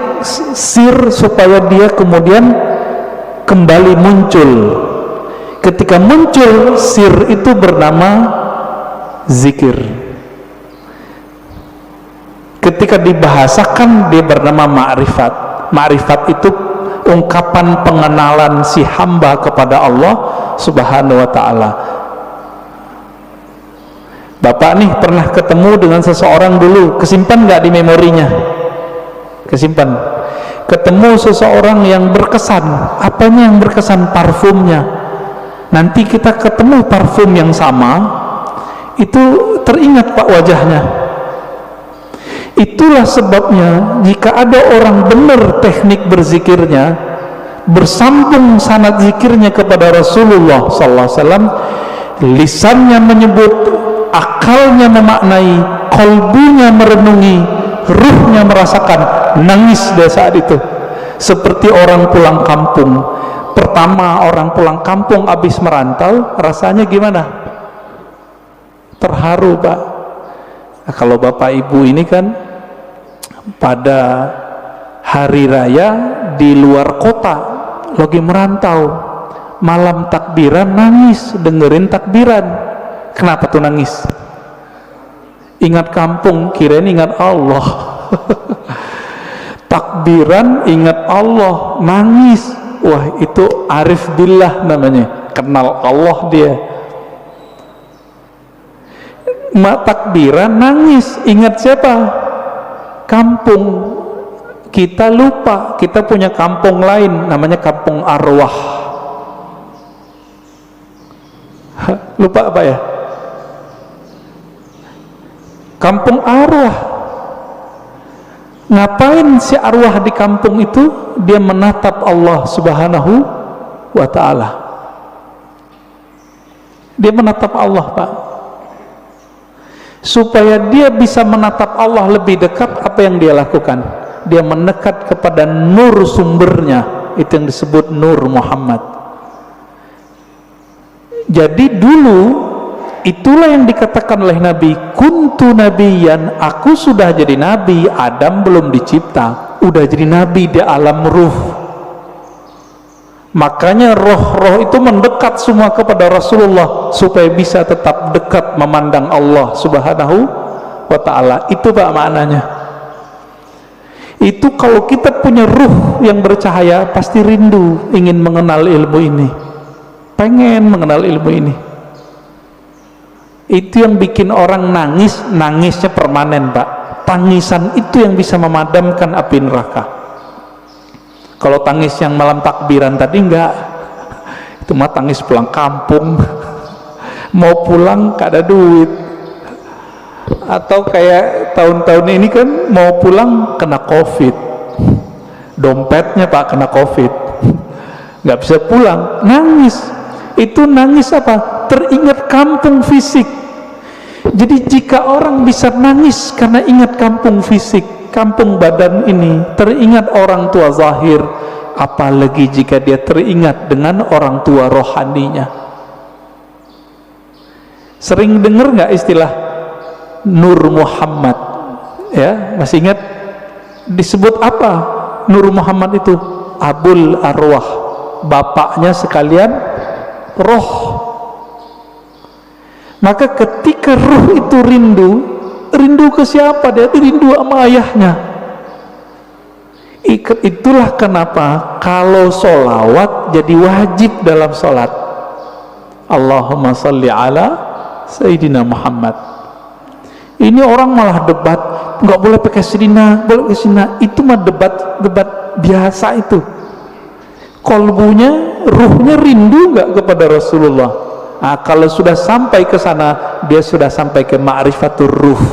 sir supaya dia kemudian kembali muncul. Ketika muncul, sir itu bernama zikir. Ketika dibahasakan, dia bernama ma'rifat. Ma'rifat itu ungkapan pengenalan si hamba kepada Allah Subhanahu wa ta'ala. Bapak nih pernah ketemu dengan seseorang dulu, kesimpan nggak di memorinya? Kesimpan. Ketemu seseorang yang berkesan. Apanya yang berkesan? Parfumnya. Nanti kita ketemu parfum yang sama, itu teringat Pak wajahnya. Itulah sebabnya jika ada orang benar teknik berzikirnya, bersambung sanad zikirnya kepada Rasulullah SAW, lisannya menyebut, akalnya memaknai, kolbunya merenungi, ruhnya merasakan, nangis dia saat itu seperti orang pulang kampung. Pertama orang pulang kampung habis merantau, rasanya gimana? Terharu Pak. Nah, kalau Bapak Ibu ini kan pada hari raya di luar kota lagi merantau, malam takbiran nangis dengerin takbiran. Kenapa tuh nangis? Ingat kampung, kirain ingat Allah. Takbiran ingat Allah, nangis. Wah, itu arif billah namanya, kenal Allah dia. Takbiran nangis, ingat siapa? Kampung. Kita lupa, kita punya kampung lain namanya kampung arwah. Lupa apa ya? Kampung arwah. Ngapain si arwah di kampung itu? Dia menatap Allah Subhanahu wa ta'ala. Dia menatap Allah Pak. Supaya dia bisa menatap Allah lebih dekat, apa yang dia lakukan? Dia mendekat kepada nur sumbernya. Itu yang disebut nur Muhammad. Jadi dulu itulah yang dikatakan oleh Nabi, kuntu nabiyan, aku sudah jadi nabi, Adam belum dicipta, udah jadi nabi di alam ruh. Makanya roh-roh itu mendekat semua kepada Rasulullah supaya bisa tetap dekat memandang Allah Subhanahu wa ta'ala. Itu Pak maknanya. Itu kalau kita punya ruh yang bercahaya, pasti rindu ingin mengenal ilmu ini, pengen mengenal ilmu ini. Itu yang bikin orang nangis, nangisnya permanen Pak. Tangisan itu yang bisa memadamkan api neraka. Kalau tangis yang malam takbiran tadi enggak, itu mah tangis pulang kampung. Mau pulang gak ada duit. Atau kayak tahun-tahun ini kan mau pulang kena covid, dompetnya Pak kena covid, nggak bisa pulang, nangis. Itu nangis apa? Teringat kampung fisik. Jadi jika orang bisa nangis karena ingat kampung fisik, kampung badan ini, teringat orang tua zahir, apalagi jika dia teringat dengan orang tua rohaninya. Sering dengar nggak istilah Nur Muhammad? Ya, masih ingat disebut apa Nur Muhammad itu? Abul Arwah, bapaknya sekalian roh. Maka ketika ruh itu rindu ke siapa? Dia rindu sama ayahnya. Itulah kenapa kalau sholawat jadi wajib dalam sholat. Allahumma sholli ala Sayyidina Muhammad. Ini orang malah debat, nggak boleh pakai Sayyidina, boleh pakai Sayyidina. Itu mah debat biasa itu. Kolbunya, ruhnya rindu nggak kepada Rasulullah. Nah, kalau sudah sampai ke sana, dia sudah sampai ke ma'rifatur ruh.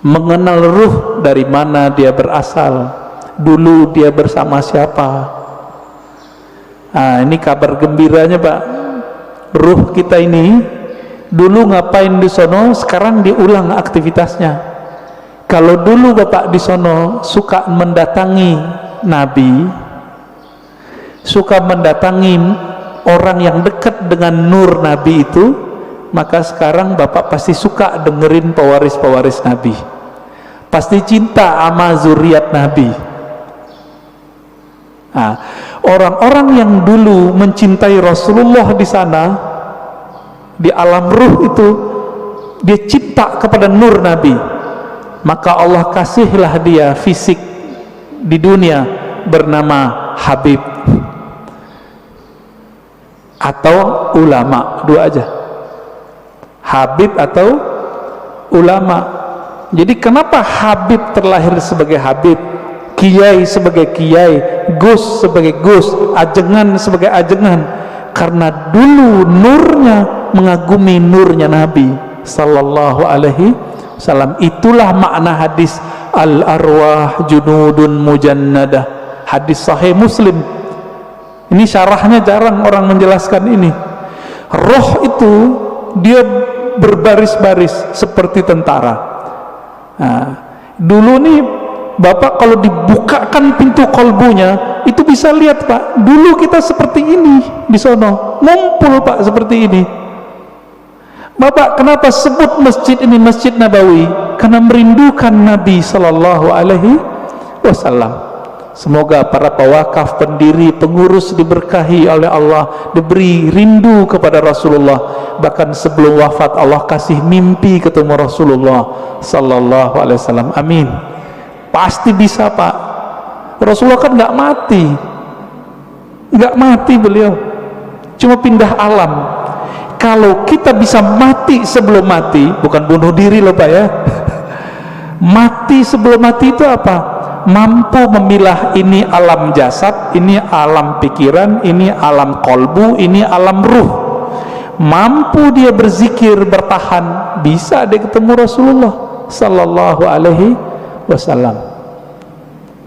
Mengenal ruh, dari mana dia berasal, dulu dia bersama siapa. Nah, ini kabar gembiranya Pak. Ruh kita ini dulu ngapain di sono, sekarang diulang aktivitasnya. Kalau dulu Bapak di sono suka mendatangi Nabi, suka mendatangi orang yang dekat dengan nur Nabi itu, maka sekarang Bapak pasti suka dengerin pewaris-pewaris Nabi, pasti cinta sama zuriat Nabi. Nah, orang-orang yang dulu mencintai Rasulullah di sana, di alam ruh itu, dia cipta kepada nur Nabi, maka Allah kasihlah dia fisik di dunia bernama Habib atau ulama, dua aja, Habib atau ulama. Jadi kenapa Habib terlahir sebagai Habib, Kiai sebagai Kiai, Gus sebagai Gus, Ajengan sebagai Ajengan? Karena dulu nurnya mengagumi nurnya Nabi sallallahu alaihi wasallam. Itulah makna hadis al arwah junudun mujannadah, hadis sahih Muslim. Ini syarahnya jarang orang menjelaskan ini. Roh itu dia berbaris-baris seperti tentara. Nah, dulu nih Bapak kalau dibukakan pintu kolbunya itu bisa lihat Pak, dulu kita seperti ini di sono, ngumpul Pak seperti ini. Bapak kenapa sebut masjid ini Masjid Nabawi? Karena merindukan Nabi sallallahu alaihi wasallam. Semoga para pewakaf, pendiri, pengurus diberkahi oleh Allah, diberi rindu kepada Rasulullah. Bahkan sebelum wafat Allah kasih mimpi ketemu Rasulullah sallallahu alaihi wasallam. Amin. Pasti bisa Pak. Rasulullah kan nggak mati beliau, cuma pindah alam. Kalau kita bisa mati sebelum mati, bukan bunuh diri loh Pak ya. Mati sebelum mati itu apa? Mampu memilah ini alam jasad, ini alam pikiran, ini alam kolbu, ini alam ruh. Mampu dia berzikir, bertahan, bisa dia ketemu Rasulullah sallallahu alaihi wasallam.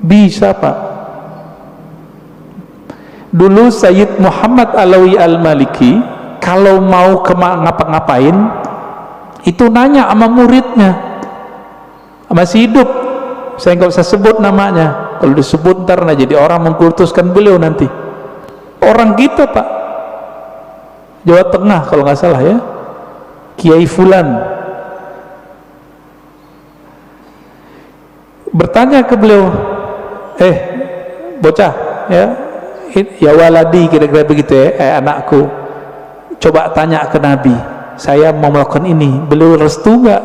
Bisa Pak. Dulu Sayyid Muhammad Alawi Al-Maliki kalau mau ngapa-ngapain itu nanya sama muridnya, masih hidup, saya nggak usah sebut namanya, kalau disebut ntar nah jadi orang mengkultuskan beliau nanti. Orang kita Pak, Jawa Tengah kalau nggak salah ya, Kiai Fulan, bertanya ke beliau, bocah ya waladi, kira-kira begitu ya, anakku, coba tanya ke Nabi, saya mau melakukan ini, beliau restu nggak?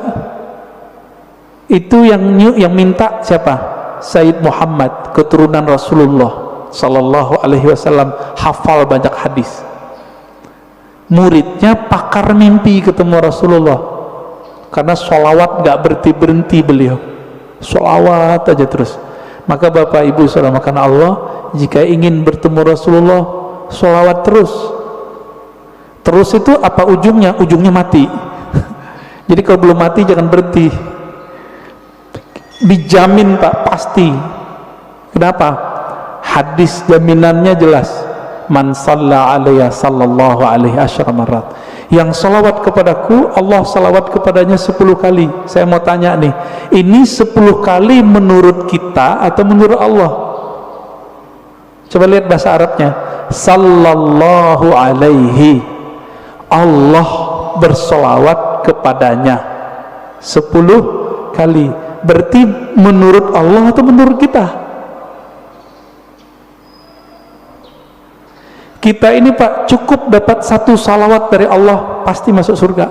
Itu yang minta siapa? Sayyid Muhammad, keturunan Rasulullah sallallahu alaihi wasallam, hafal banyak hadis. Muridnya pakar mimpi ketemu Rasulullah, karena sholawat gak berhenti-berhenti beliau, sholawat aja terus. Maka Bapak Ibu saudara makan Allah, jika ingin bertemu Rasulullah, sholawat terus. Terus itu apa ujungnya? Ujungnya mati. Jadi kalau belum mati jangan berhenti. Dijamin Pak, pasti. Kenapa? Hadis jaminannya jelas. Man shalla alaiya sallallahu alaihi asyara marat. Yang salawat kepadaku, Allah salawat kepadanya 10 kali. Saya mau tanya nih, ini 10 kali menurut kita atau menurut Allah? Coba lihat bahasa Arabnya. Sallallahu alaihi, Allah bersolawat kepadanya 10 kali. Berarti menurut Allah atau menurut kita? Kita ini Pak cukup dapat 1 salawat dari Allah pasti masuk surga.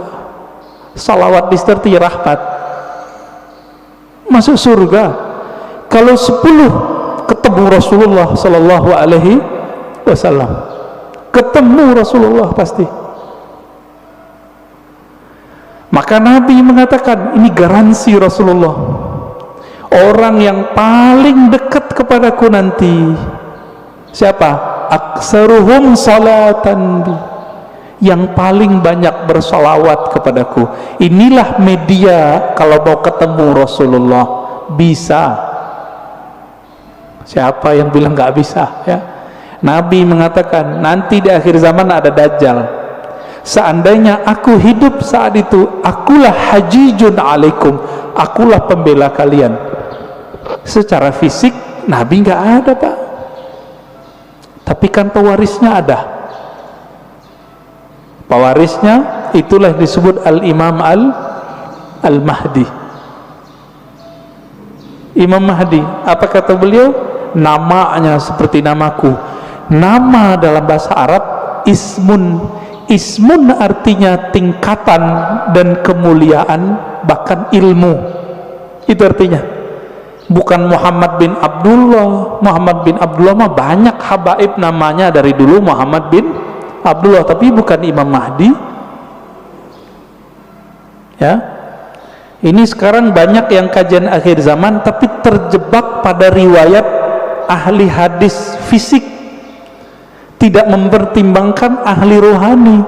Salawat disertai rahmat, masuk surga. Kalau 10 ketemu Rasulullah sallallahu alaihi wasallam, ketemu Rasulullah pasti. Maka Nabi mengatakan, ini garansi Rasulullah, orang yang paling dekat kepadaku nanti siapa? Aksaruhum salatan bi, yang paling banyak bersolawat kepadaku. Inilah media kalau mau ketemu Rasulullah. Bisa. Siapa yang bilang nggak bisa ya? Nabi mengatakan nanti di akhir zaman ada Dajjal. Seandainya aku hidup saat itu, akulah hajijun alaikum, akulah pembela kalian. Secara fisik Nabi nggak ada Pak, tapi kan pewarisnya ada. Pewarisnya itulah disebut Al-Imam Al-Mahdi. Imam Mahdi, apa kata beliau? namanya seperti namaku. Nama dalam bahasa Arab ismun. Ismun artinya tingkatan dan kemuliaan, bahkan ilmu. Itu artinya. Bukan Muhammad bin Abdullah. Muhammad bin Abdullah mah banyak habaib namanya dari dulu Muhammad bin Abdullah, tapi bukan Imam Mahdi. Ya, ini sekarang banyak yang kajian akhir zaman tapi terjebak pada riwayat ahli hadis fisik, tidak mempertimbangkan ahli rohani.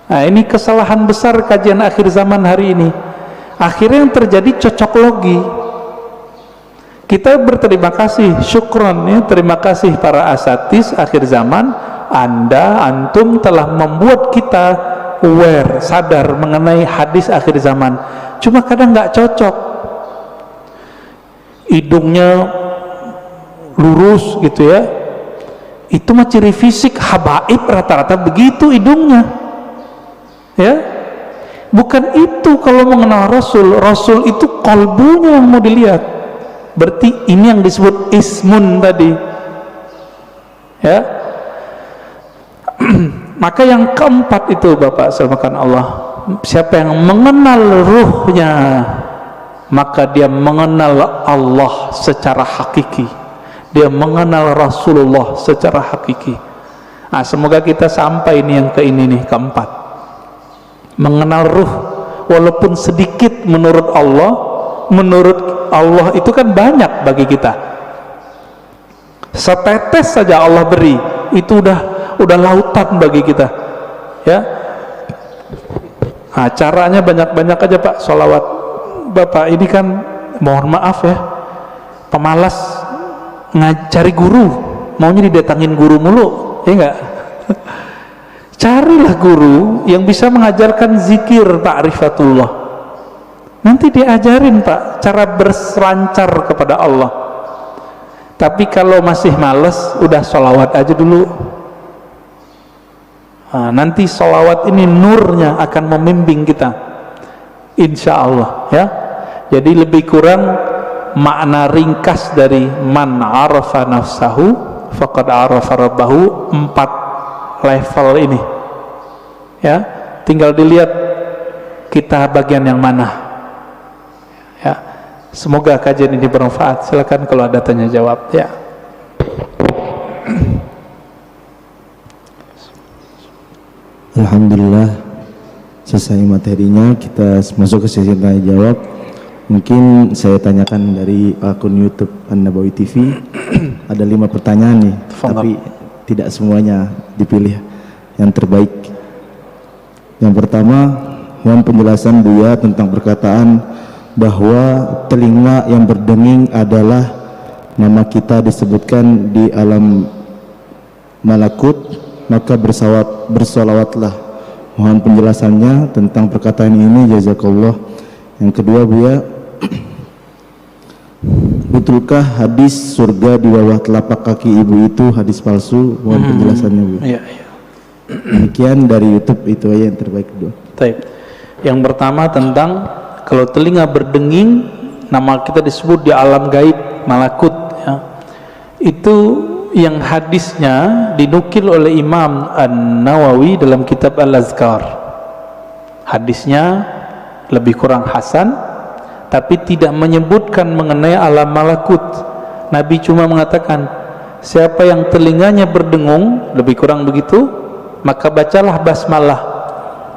Nah, ini kesalahan besar kajian akhir zaman hari ini. Akhirnya yang terjadi cocok logi. Kita berterima kasih, syukron ya, terima kasih para asatis akhir zaman. Antum telah membuat kita aware, sadar mengenai hadis akhir zaman. Cuma kadang nggak cocok. Hidungnya lurus gitu ya. Itu mah ciri fisik habaib, rata-rata begitu hidungnya. Ya. Bukan itu kalau mengenal Rasul. Rasul itu kalbunya yang mau dilihat. Berarti ini yang disebut ismun tadi. Ya. Maka yang keempat itu Bapak selamatkan Allah, siapa yang mengenal ruhnya, maka dia mengenal Allah secara hakiki, dia mengenal Rasulullah secara hakiki. Nah, semoga kita sampai ini yang ini keempat, mengenal ruh. Walaupun sedikit menurut Allah itu kan banyak bagi kita. Setetes saja Allah beri, itu udah lautan bagi kita, ya. Nah, caranya banyak-banyak aja Pak sholawat. Bapak ini kan mohon maaf ya, pemalas ngajari guru, maunya didatangin guru mulu, ya enggak? Carilah guru yang bisa mengajarkan zikir ta'rifatullah. Nanti diajarin Pak cara berselancar kepada Allah. Tapi kalau masih males, udah sholawat aja dulu. Nah, nanti sholawat ini nurnya akan membimbing kita, insya Allah ya. Jadi lebih kurang makna ringkas dari man arafa nafsahu faqad arafa rabbahu, 4 level ini ya. Tinggal dilihat kita bagian yang mana ya. Semoga kajian ini bermanfaat. Silakan kalau ada tanya jawab ya. Alhamdulillah selesai materinya, kita masuk ke sesi tanya jawab. Mungkin saya tanyakan dari akun YouTube An-Nabawi TV. Ada 5 pertanyaan nih, tapi tidak semuanya dipilih yang terbaik. Yang pertama, mohon penjelasan Buya tentang perkataan bahwa telinga yang berdenging adalah nama kita disebutkan di alam malakut, maka bersolawatlah. Mohon penjelasannya tentang perkataan ini, jazakallah. Yang kedua Buya, betulkah hadis surga di bawah telapak kaki ibu itu hadis palsu? Mohon penjelasannya Bu. Iya. Demikian dari YouTube, itu aja yang terbaik dua. Yang pertama tentang kalau telinga berdenging, nama kita disebut di alam gaib malakut ya. Itu yang hadisnya dinukil oleh Imam An-Nawawi dalam kitab Al-Azkar. Hadisnya lebih kurang hasan, tapi tidak menyebutkan mengenai alam malakut. Nabi cuma mengatakan, siapa yang telinganya berdengung, lebih kurang begitu, maka bacalah basmalah.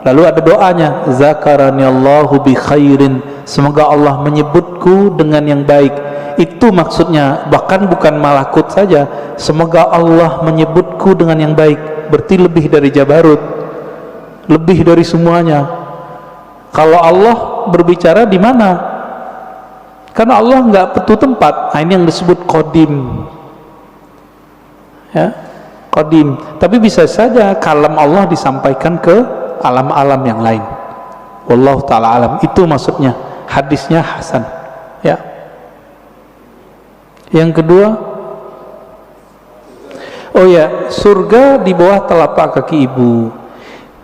Lalu ada doanya, zakaraniallahu bi khairin, semoga Allah menyebutku dengan yang baik. Itu maksudnya, bahkan bukan malakut saja, semoga Allah menyebutku dengan yang baik. Berarti lebih dari Jabarut, lebih dari semuanya. Kalau Allah berbicara di mana? Karena Allah nggak petu tempat. Nah, ini yang disebut qadim ya, qadim. Tapi bisa saja kalam Allah disampaikan ke alam-alam yang lain. Wallahu ta'ala alam. Itu maksudnya, hadisnya hasan ya. Yang kedua, oh ya, surga di bawah telapak kaki ibu.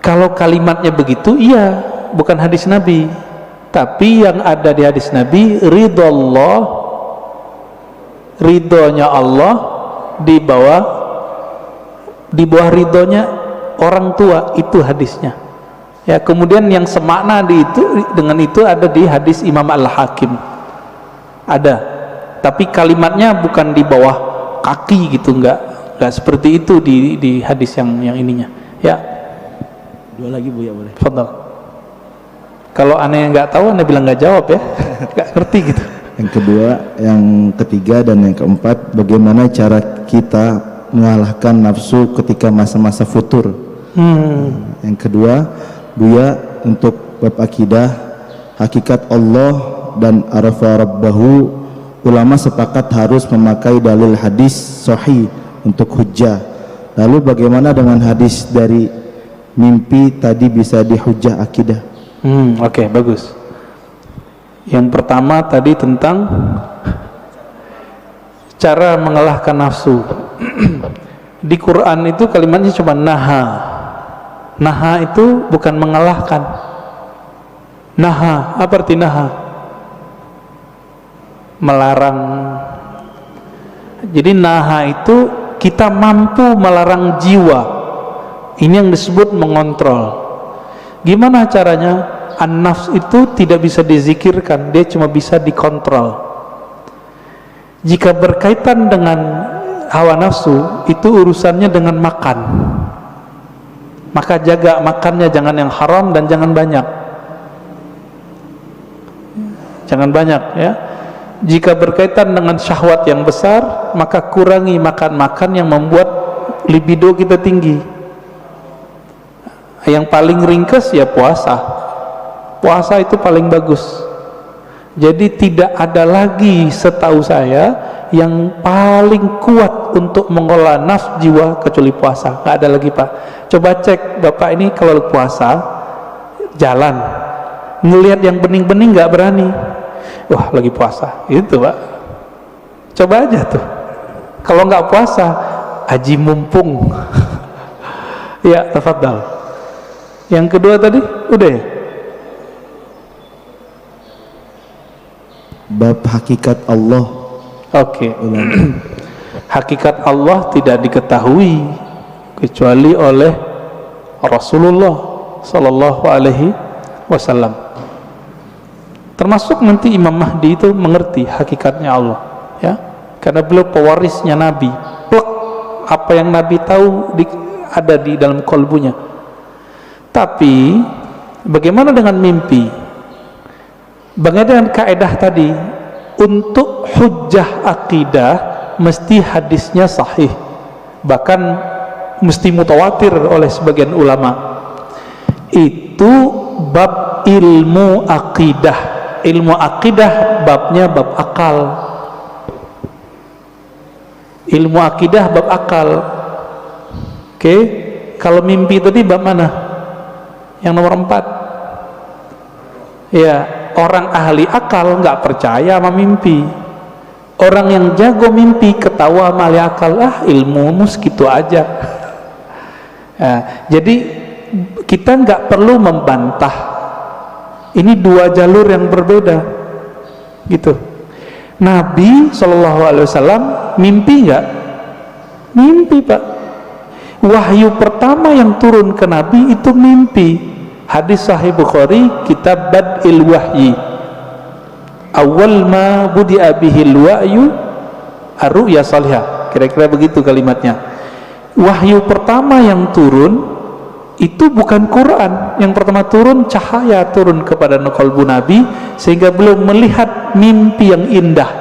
Kalau kalimatnya begitu, iya, bukan hadis Nabi. Tapi yang ada di hadis Nabi, ridallah ridhonya Allah di bawah ridhonya orang tua, itu hadisnya. Ya, kemudian yang semakna dengan itu ada di hadis Imam Al-Hakim. Ada. Tapi kalimatnya bukan di bawah kaki gitu, enggak seperti itu di hadis yang ininya. Ya. Dua lagi Bu ya, boleh. Fadhal. Kalau aneh nggak tahu, aneh bilang nggak jawab ya. Nggak ngerti gitu. Yang kedua, yang ketiga dan yang keempat, bagaimana cara kita mengalahkan nafsu ketika masa-masa futur? Yang kedua, Buya, untuk bab akidah, hakikat Allah dan arafa rabbahu, ulama sepakat harus memakai dalil hadis sahih untuk hujjah. Lalu bagaimana dengan hadis dari mimpi tadi bisa dihujjah akidah? Oke, bagus. Yang pertama tadi tentang cara mengalahkan nafsu. Di Quran itu kalimatnya cuma naha. Naha itu bukan mengalahkan. Naha, apa arti naha? Melarang. Jadi naha itu kita mampu melarang jiwa. Ini yang disebut mengontrol. Gimana caranya? An-nafs itu tidak bisa dizikirkan, dia cuma bisa dikontrol. Jika berkaitan dengan hawa nafsu, itu urusannya dengan makan. Maka jaga makannya, jangan yang haram dan jangan banyak. Jangan banyak ya. Jika berkaitan dengan syahwat yang besar, maka kurangi makan-makan yang membuat libido kita tinggi. Yang paling ringkas ya puasa. Puasa itu paling bagus. Jadi tidak ada lagi setahu saya yang paling kuat untuk mengolah nafs jiwa kecuali puasa. Nggak ada lagi Pak. Coba cek Bapak ini kalau puasa jalan, ngelihat yang bening-bening nggak berani. Wah lagi puasa, itu Pak. Coba aja tuh. Kalau nggak puasa, haji mumpung. Ya, tafadhal. Yang kedua tadi udah ya? Bab hakikat Allah. Oke. Hakikat Allah tidak diketahui kecuali oleh Rasulullah Sallallahu Alaihi Wasallam. Termasuk nanti Imam Mahdi itu mengerti hakikatnya Allah, ya, karena beliau pewarisnya Nabi. Plek, apa yang Nabi tahu ada di dalam kolbunya. Tapi bagaimana dengan mimpi? Bagaimana dengan kaidah tadi? Untuk hujjah akidah mesti hadisnya sahih, bahkan mesti mutawatir oleh sebagian ulama. Itu bab ilmu akidah. Ilmu akidah babnya bab akal. Ilmu akidah bab akal. Oke, kalau mimpi tadi bab mana? Yang nomor 4. Ya, orang ahli akal nggak percaya sama mimpi. Orang yang jago mimpi ketawa sama ahli akal, ilmumu segitu aja. Jadi kita nggak perlu membantah. Ini dua jalur yang berbeda, gitu. Nabi SAW mimpi nggak? Mimpi Pak. Wahyu pertama yang turun ke Nabi itu mimpi. Hadis Sahih Bukhari, kitab Bad'il Wahyi. Awal ma budi'a bihil wahyu ar-ru'ya salihah. Kira-kira begitu kalimatnya. Wahyu pertama yang turun itu bukan Quran. Yang pertama turun cahaya turun kepada qalbu Nabi sehingga beliau melihat mimpi yang indah.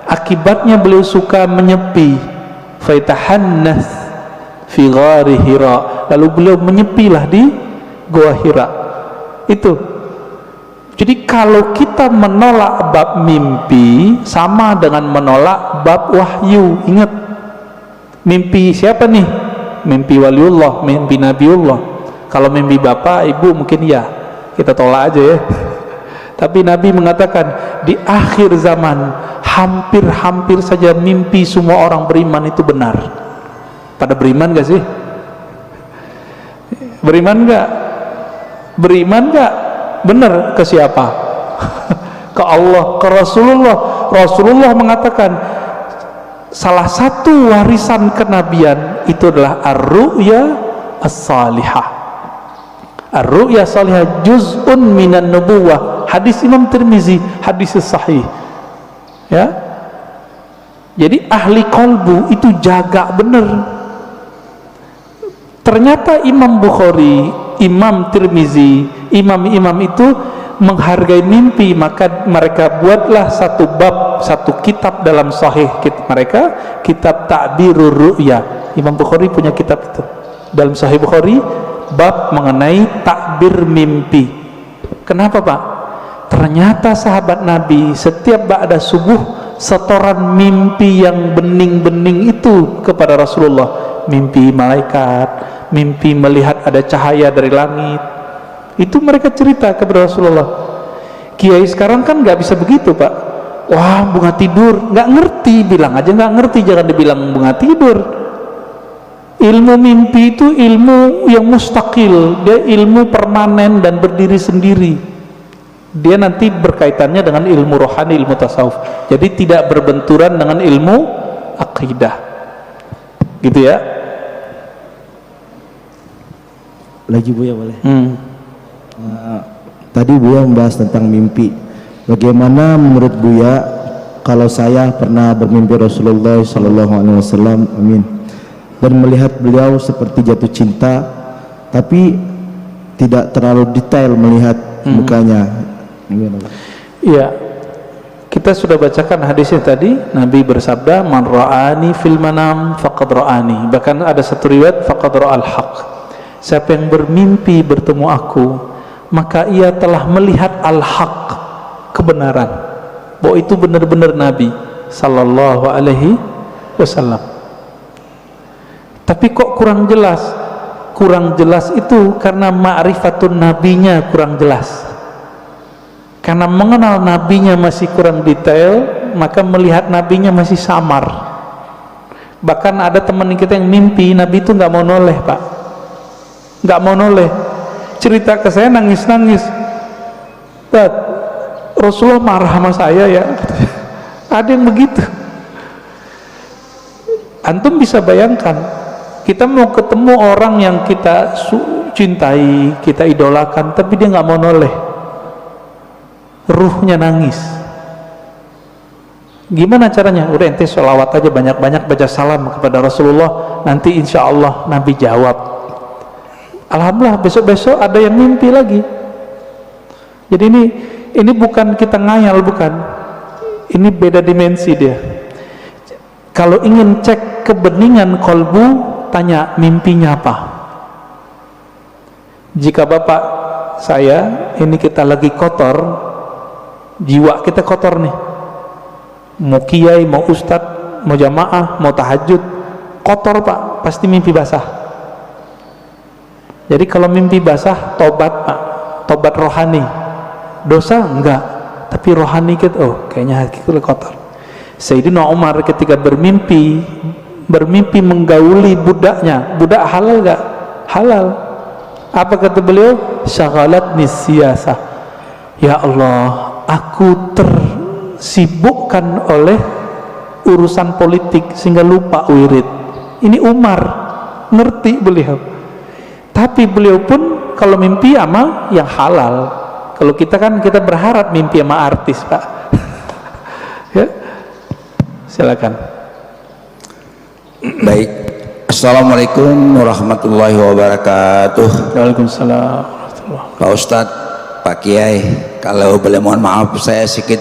Akibatnya beliau suka menyepi. Faitahannas fi ghari Hira. Lalu beliau menyepilah di Gua Hira. Itu. Jadi kalau kita menolak bab mimpi sama dengan menolak bab wahyu. Ingat, mimpi siapa nih? Mimpi waliullah, mimpi nabiullah. Kalau mimpi bapak, ibu mungkin ya, kita tolak aja ya. Tapi Nabi mengatakan di akhir zaman hampir-hampir saja mimpi semua orang beriman itu benar. Pada beriman gak sih? Beriman gak? Beriman gak? Benar ke siapa? Ke Allah, ke Rasulullah. Rasulullah mengatakan salah satu warisan kenabian itu adalah ar-ru'ya as-salihah. Ar-ru'ya salihah juz'un minan nubuwah. Hadis Imam Tirmizi, hadis sahih. Ya. Jadi ahli qalbu itu jaga benar. Ternyata Imam Bukhari, Imam Tirmizi, imam-imam itu menghargai mimpi, maka mereka buatlah satu bab, satu kitab dalam sahih mereka, kitab Ta'birur Ru'ya. Imam Bukhari punya kitab itu. Dalam Sahih Bukhari bab mengenai takbir mimpi. Kenapa, Pak? Ternyata sahabat Nabi setiap ba'da subuh setoran mimpi yang bening-bening itu kepada Rasulullah. Mimpi malaikat, mimpi melihat ada cahaya dari langit, itu mereka cerita kepada Rasulullah. Kiai sekarang kan nggak bisa begitu, Pak. Wah, bunga tidur, nggak ngerti, bilang aja nggak ngerti, jangan dibilang bunga tidur. Ilmu mimpi itu ilmu yang mustaqil, dia ilmu permanen dan berdiri sendiri. Dia nanti berkaitannya dengan ilmu rohani, ilmu tasawuf. Jadi tidak berbenturan dengan ilmu akidah, gitu ya. Lagi Buya boleh? Tadi Buya membahas tentang mimpi. Bagaimana menurut Buya kalau saya pernah bermimpi Rasulullah SAW, amin, dan melihat beliau seperti jatuh cinta, tapi tidak terlalu detail melihat mukanya. Iya, kita sudah bacakan hadisnya tadi. Nabi bersabda, man ra'ani fil manam faqad ra'ani. Bahkan ada satu riwayat faqad ra'al haq. Siapa yang bermimpi bertemu aku, maka ia telah melihat al-haq, kebenaran, bahwa itu benar-benar Nabi sallallahu alaihi wasallam. Tapi kok kurang jelas? Kurang jelas itu karena ma'rifatun nabinya kurang jelas. Karena mengenal nabinya masih kurang detail, maka melihat nabinya masih samar. Bahkan ada teman kita yang mimpi Nabi itu nggak mau noleh, Pak, nggak mau noleh. Cerita ke saya nangis-nangis, Dad, Rasulullah marah sama saya ya. Ada yang begitu. Antum bisa bayangkan, kita mau ketemu orang yang kita cintai, kita idolakan, tapi dia nggak mau noleh, ruhnya nangis. Gimana caranya? Udah ente sholawat aja banyak-banyak, baca salam kepada Rasulullah, nanti insya Allah Nabi jawab. Alhamdulillah besok-besok ada yang mimpi lagi. Jadi ini bukan kita ngayal, bukan. Ini beda dimensi dia. Kalau ingin cek kebeningan kolbu, tanya mimpinya apa. Jika bapak saya, ini kita lagi kotor, jiwa kita kotor nih, mau kiai, mau ustadz, mau jamaah, mau tahajud, kotor Pak, pasti mimpi basah. Jadi kalau mimpi basah, tobat Pak, tobat rohani. Dosa enggak, tapi rohani kita, oh kayaknya hati kita kotor. Sayyidina Umar ketika bermimpi menggauli budaknya, budak halal enggak? Halal. Apa kata beliau? Syaghalatni siyasah. Ya Allah, aku tersibukkan oleh urusan politik sehingga lupa wirid. Ini Umar, ngerti beliau. Tapi beliau pun kalau mimpi sama yang halal. Kalau kita kan kita berharap mimpi sama artis, Pak. Ya, silakan. Baik, assalamualaikum warahmatullahi wabarakatuh. Waalaikumsalam. Pak Ustadz, Pak Kiai, kalau boleh mohon maaf, saya sedikit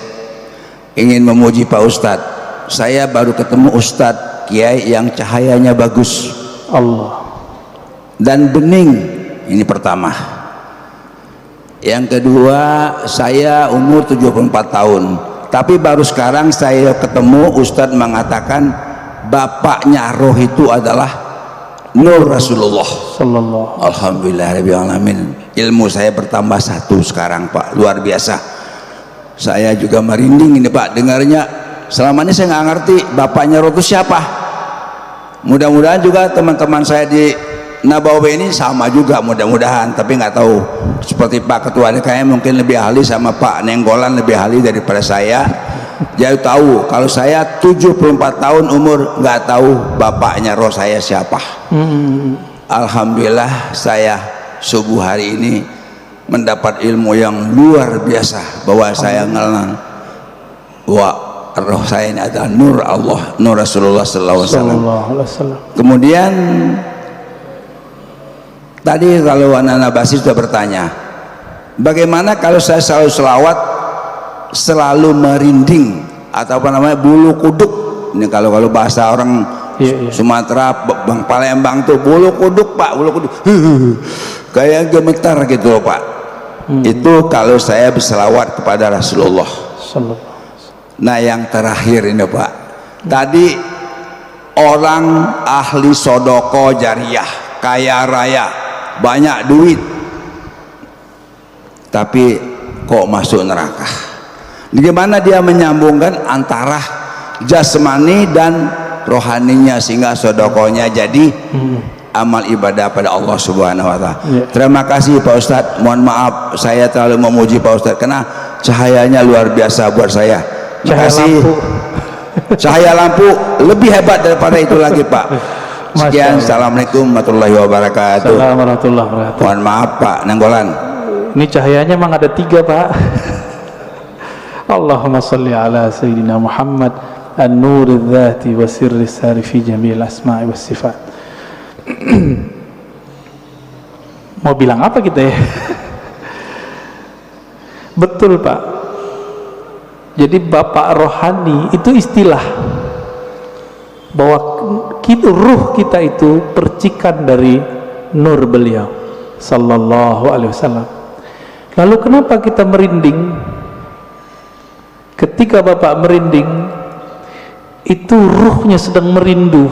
ingin memuji Pak Ustadz. Saya baru ketemu Ustadz Kiai yang cahayanya bagus Allah dan bening. Ini pertama. Yang kedua, saya umur 74 tahun, tapi baru sekarang saya ketemu Ustadz mengatakan bapaknya roh itu adalah Nur Rasulullah sallallahu. Alhamdulillahirrahmanirrahim. Ilmu saya bertambah satu sekarang Pak, luar biasa. Saya juga merinding ini Pak dengarnya. Selama ini saya nggak ngerti bapaknya roh itu siapa. Mudah-mudahan juga teman-teman saya di Nabawi ini sama juga, mudah-mudahan, tapi nggak tahu. Seperti Pak Ketua DKM mungkin lebih ahli, sama Pak Nenggolan lebih ahli daripada saya. Dia tahu kalau saya 74 tahun umur nggak tahu bapaknya roh saya siapa. Alhamdulillah saya subuh hari ini mendapat ilmu yang luar biasa bahwa saya ngelang bahwa roh saya ini adalah nur Allah, nur Rasulullah sallallahu alaihi wasallam. Kemudian tadi kalau anak-anak Basir sudah bertanya, bagaimana kalau saya selalu selawat, selalu merinding atau apa namanya bulu kuduk. Ini kalau bahasa orang Sumatera, Bang Palembang tuh bulu kuduk Pak, bulu kuduk kayak gemetar gitu loh Pak. Itu kalau saya berselawat kepada Rasulullah. Nah yang terakhir ini Pak, tadi orang ahli sodoko jariah, kaya raya, banyak duit, tapi kok masuk neraka. Bagaimana dia menyambungkan antara jasmani dan rohaninya sehingga sodokonya jadi amal ibadah pada Allah Subhanahu wa Ta'ala. Terima kasih Pak Ustadz. Mohon maaf saya terlalu memuji Pak Ustadz karena cahayanya luar biasa buat saya. Terima kasih. Cahaya lampu lebih hebat daripada itu lagi Pak. Sekian. Assalamualaikum warahmatullahi wabarakatuh. Assalamualaikum warahmatullahi wabarakatuh. Mohon maaf Pak Nanggolan. Ini cahayanya memang ada 3 Pak. Allahumma salli ala Sayyidina Muhammad an-nur dzati wa sirri sari fi jami'il asma'i was sifat. Mau bilang apa kita ya? Betul Pak. Jadi bapak rohani itu istilah bahwa ruh kita itu percikan dari nur beliau sallallahu alaihi wasallam. Lalu kenapa kita merinding? Ketika bapak merinding, itu ruhnya sedang merindu.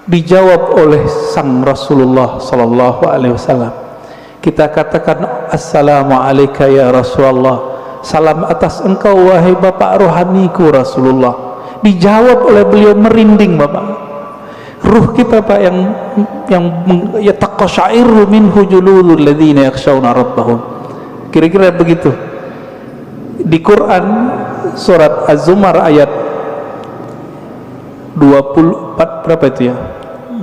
Dijawab oleh sang Rasulullah sallallahu alaihi wasallam. Kita katakan assalamualaikum ya Rasulullah, salam atas engkau wahai bapak rohaniku Rasulullah. Dijawab oleh beliau merinding bapak. Ruh kita Pak yang yataqashairu minhu juludul ladzina yakhshawna rabbahum. Kira-kira begitu. Di Quran surat Az-Zumar ayat 24 berapa itu ya?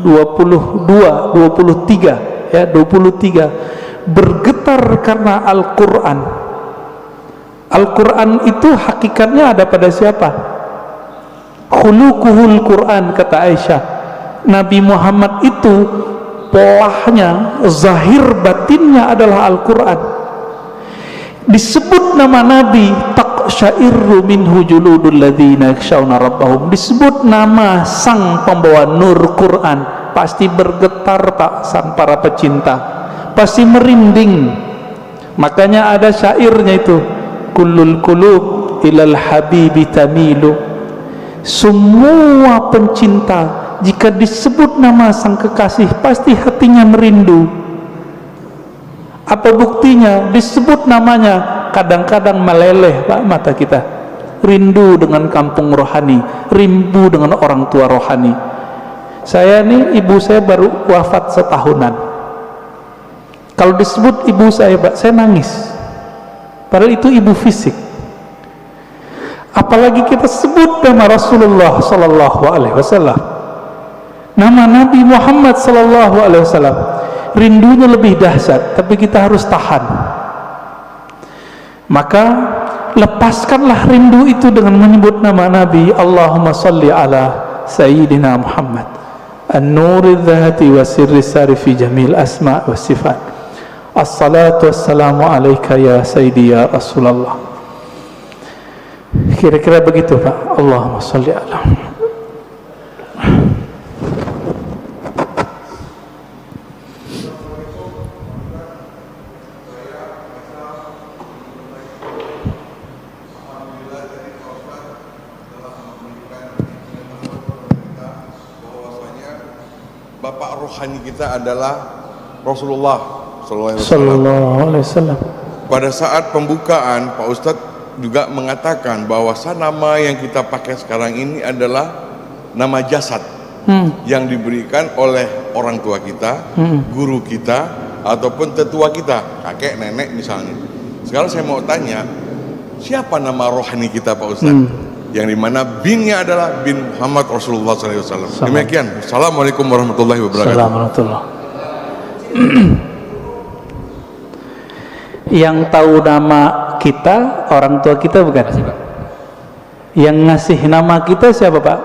23 ya, 23 bergetar karena Al-Qur'an. Al-Qur'an itu hakikatnya ada pada siapa? Khuluquhul Qur'an, kata Aisyah. Nabi Muhammad itu polahnya, zahir batinnya adalah Al-Qur'an. Disebut nama Nabi taqsyairu minhu juludul ladzina yakhshawna rabbahum. Disebut nama sang pembawa nur Quran, pasti bergetar Pak sang para pecinta, pasti merinding. Makanya ada syairnya itu, kullul qulub ilal habibi tamilu. Semua pencinta jika disebut nama sang kekasih pasti hatinya merindu. Apa buktinya? Disebut namanya kadang-kadang meleleh Pak mata kita, rindu dengan kampung rohani, rindu dengan orang tua rohani. Saya nih, ibu saya baru wafat setahunan. Kalau disebut ibu saya Pak, saya nangis, padahal itu ibu fisik. Apalagi kita sebut nama Rasulullah sallallahu alaihi wasallam, nama Nabi Muhammad sallallahu alaihi wasallam, rindunya lebih dahsyat, tapi kita harus tahan. Maka lepaskanlah rindu itu dengan menyebut nama Nabi. Allahumma salli ala Sayyidina Muhammad an-nuri dzati wa sirri sari fi jamil asma' wa sifat. Assalatu wassalamu alaika ya Sayyidi ya Rasulullah. Kira-kira begitu Pak. Allahumma salli ala. Bapak rohani kita adalah Rasulullah sallallahu alaihi wasallam. Pada saat pembukaan Pak Ustadz juga mengatakan bahwa nama yang kita pakai sekarang ini adalah nama jasad yang diberikan oleh orang tua kita, guru kita, ataupun tetua kita, kakek, nenek misalnya. Sekarang saya mau tanya, siapa nama rohani kita Pak Ustadz? Yang dimana binnya adalah bin Muhammad Rasulullah SAW. Demikian. Assalamualaikum warahmatullahi wabarakatuh. Assalamualaikum. Yang tahu nama kita orang tua kita bukan? Yang ngasih nama kita siapa Pak?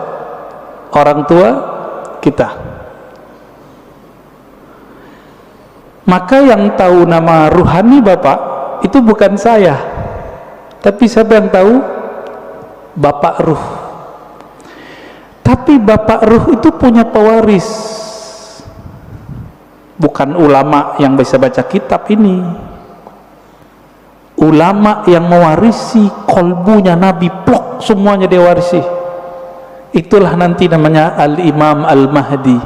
Orang tua kita. Maka yang tahu nama ruhani Bapak itu bukan saya, tapi siapa yang tahu? Bapak Ruh. Tapi Bapak Ruh itu punya pewaris, bukan ulama yang bisa baca kitab ini. Ulama yang mewarisi kolbunya Nabi, plok semuanya dia warisi. Itulah nanti namanya Al-Imam Al-Mahdi.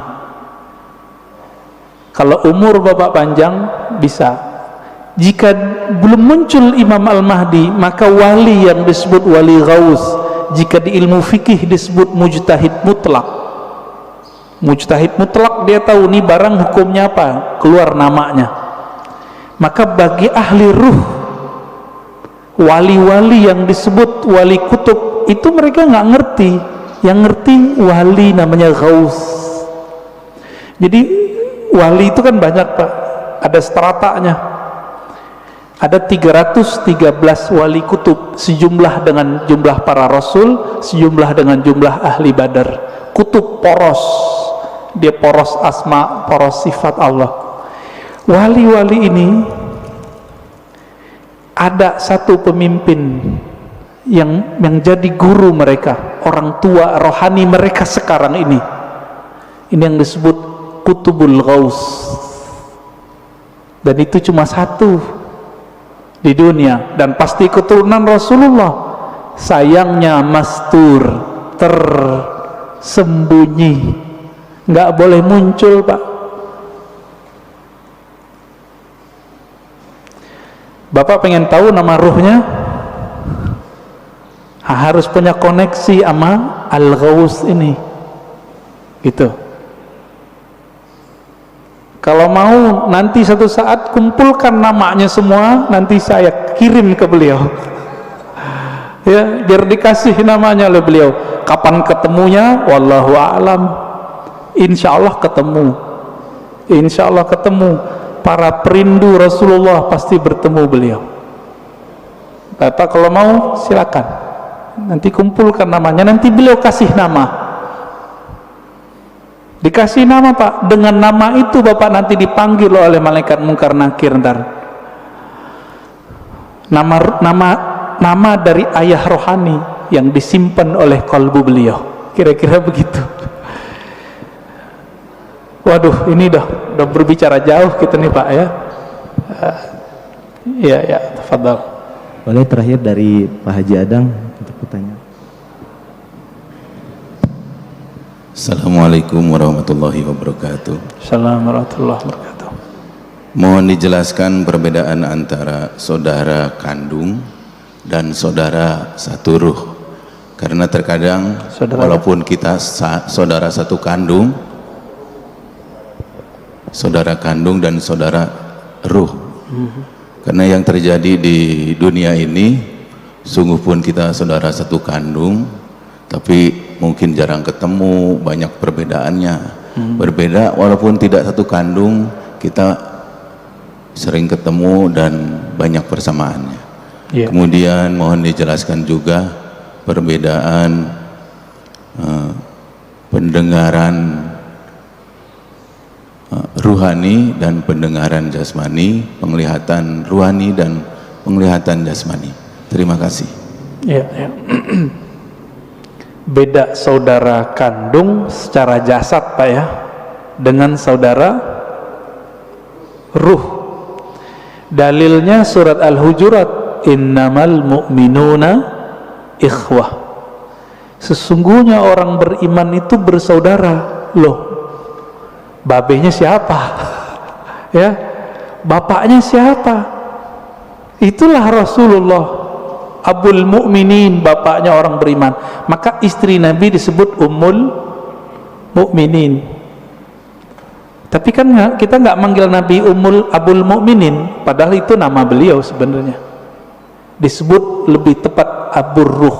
Kalau umur Bapak panjang bisa. Jika belum muncul Imam Al-Mahdi, maka wali yang disebut wali ghaus, jika di ilmu fikih disebut mujtahid mutlak. Mujtahid mutlak, dia tahu nih barang hukumnya apa, keluar namanya. Maka bagi ahli ruh, wali-wali yang disebut wali kutub, itu mereka nggak ngerti. Yang ngerti wali namanya ghaus. Jadi wali itu kan banyak Pak, ada stratanya. Ada 313 wali kutub, sejumlah dengan jumlah para rasul, sejumlah dengan jumlah ahli badar. Kutub poros, dia poros asma, poros sifat Allah. Wali-wali ini ada satu pemimpin yang jadi guru mereka, orang tua rohani mereka sekarang ini. Ini yang disebut Kutubul Ghaus. Dan itu cuma satu di dunia, dan pasti keturunan Rasulullah. Sayangnya mastur, tersembunyi, nggak boleh muncul Pak. Bapak pengen tahu nama ruhnya, harus punya koneksi sama Al-Ghaus ini gitu. Kalau mau nanti satu saat kumpulkan namanya semua, nanti saya kirim ke beliau ya, biar dikasih namanya oleh beliau. Kapan ketemunya wallahu a'lam. Insya Allah ketemu, insya Allah ketemu. Para perindu Rasulullah pasti bertemu beliau. Bapak kalau mau silakan, nanti kumpulkan namanya, nanti beliau kasih nama. Dikasih nama Pak, dengan nama itu Bapak nanti dipanggil oleh malaikat Munkar Nakir ntar. Nama dari ayah rohani yang disimpan oleh kalbu beliau, kira-kira begitu. Waduh, ini udah berbicara jauh kita nih Pak ya. Ya, tafadhal. Boleh terakhir dari Pak Haji Adang untuk pertanyaan. Assalamualaikum warahmatullahi wabarakatuh. Assalamualaikum warahmatullahi wabarakatuh. Mohon dijelaskan perbedaan antara saudara kandung dan saudara satu ruh. Karena terkadang walaupun kita saudara satu kandung, saudara kandung dan saudara ruh. Karena yang terjadi di dunia ini, sungguh pun kita saudara satu kandung, tapi mungkin jarang ketemu, banyak perbedaannya. Berbeda walaupun tidak satu kandung, kita sering ketemu dan banyak persamaannya. Kemudian mohon dijelaskan juga perbedaan pendengaran ruhani dan pendengaran jasmani, penglihatan ruhani dan penglihatan jasmani. Terima kasih. Ya. Beda saudara kandung secara jasad Pak ya, dengan saudara ruh. Dalilnya surat Al-Hujurat, innamal mu'minuna ikhwah. Sesungguhnya orang beriman itu bersaudara. Loh, babenya siapa? Ya, bapaknya siapa? Itulah Rasulullah, Abul Mukminin, bapaknya orang beriman. Maka istri Nabi disebut Ummul Mukminin. Tapi kan kita nggak manggil Nabi Abul Mukminin, padahal itu nama beliau sebenarnya. disebut lebih tepat abur ruh.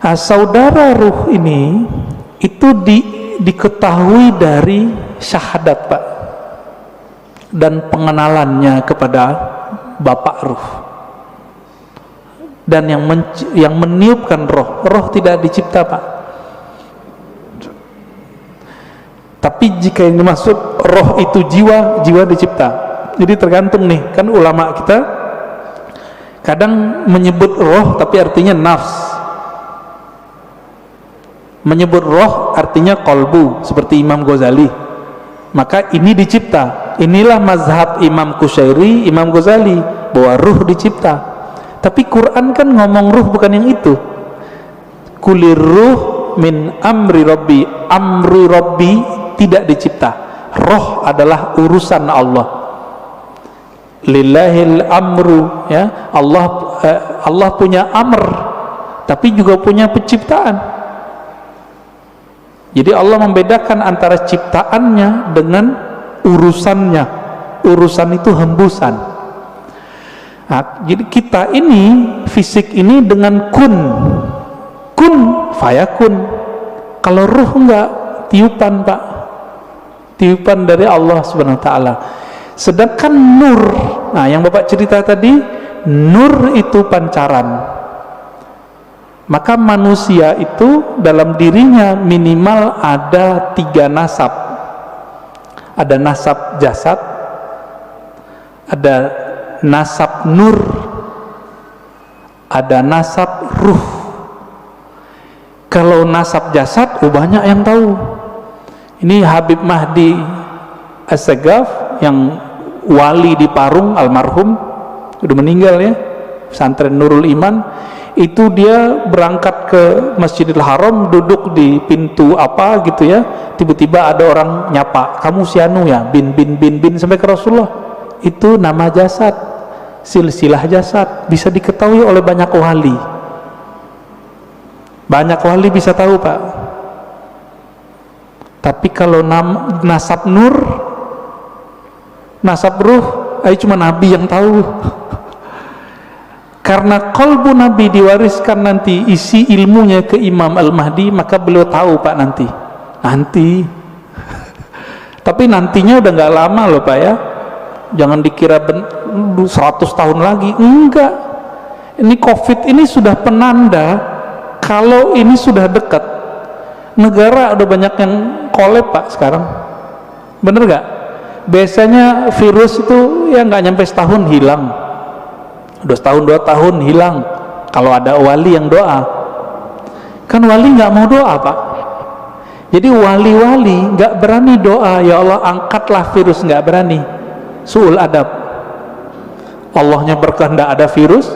Nah, saudara ruh ini itu diketahui dari syahadat, Pak, dan pengenalannya kepada bapak ruh. Dan yang meniupkan roh tidak dicipta, Pak. Tapi jika yang dimaksud roh itu jiwa dicipta. Jadi tergantung nih, kan ulama kita kadang menyebut roh tapi artinya nafs, menyebut roh artinya kolbu, seperti Imam Ghazali. Maka ini dicipta. Inilah mazhab Imam Qushairi, Imam Ghazali, bahwa ruh dicipta. Tapi Quran kan ngomong ruh bukan yang itu. Kulir ruh min amri rabbi. Amri rabbi tidak dicipta. Roh adalah urusan Allah. Lillahil amru, ya. Allah punya amr, tapi juga punya penciptaan. Jadi Allah membedakan antara ciptaannya dengan urusannya. Urusan itu hembusan. Nah, jadi kita ini, fisik ini dengan kun fayakun. Kalau ruh enggak, tiupan, Pak, tiupan dari Allah Subhanahu wa ta'ala. Sedangkan nur, nah yang Bapak cerita tadi, nur itu pancaran. Maka manusia itu dalam dirinya minimal ada 3 nasab. Ada nasab jasad, ada nasab nur, ada nasab ruh. Kalau nasab jasad, banyak yang tahu. Ini Habib Mahdi As-Sagaf, yang wali di Parung, almarhum, udah meninggal ya, pesantren Nurul Iman. Itu dia berangkat ke Masjidil Haram, duduk di pintu apa gitu ya, tiba-tiba ada orang nyapa, kamu si anu ya, bin sampai ke Rasulullah. Itu nama jasad, silsilah jasad, bisa diketahui oleh banyak wali. Banyak wali bisa tahu, Pak. Tapi kalau nasab nur, nasab ruh, cuma Nabi yang tahu. Karena kolbu Nabi diwariskan nanti isi ilmunya ke Imam Al-Mahdi, maka beliau tahu, Pak, nanti. Tapi nantinya udah nggak lama loh, Pak, ya. Jangan dikira 100 tahun lagi, enggak. Ini COVID ini sudah penanda kalau ini sudah dekat. Negara udah banyak yang kolab, Pak, sekarang. Bener nggak? Biasanya virus itu ya nggak nyampe setahun hilang, udah setahun 2 tahun hilang. Kalau ada wali yang doa, kan wali nggak mau doa, Pak. Jadi wali-wali nggak berani doa, ya Allah angkatlah virus, nggak berani. Su'ul adab. Allahnya berkehendak ada virus,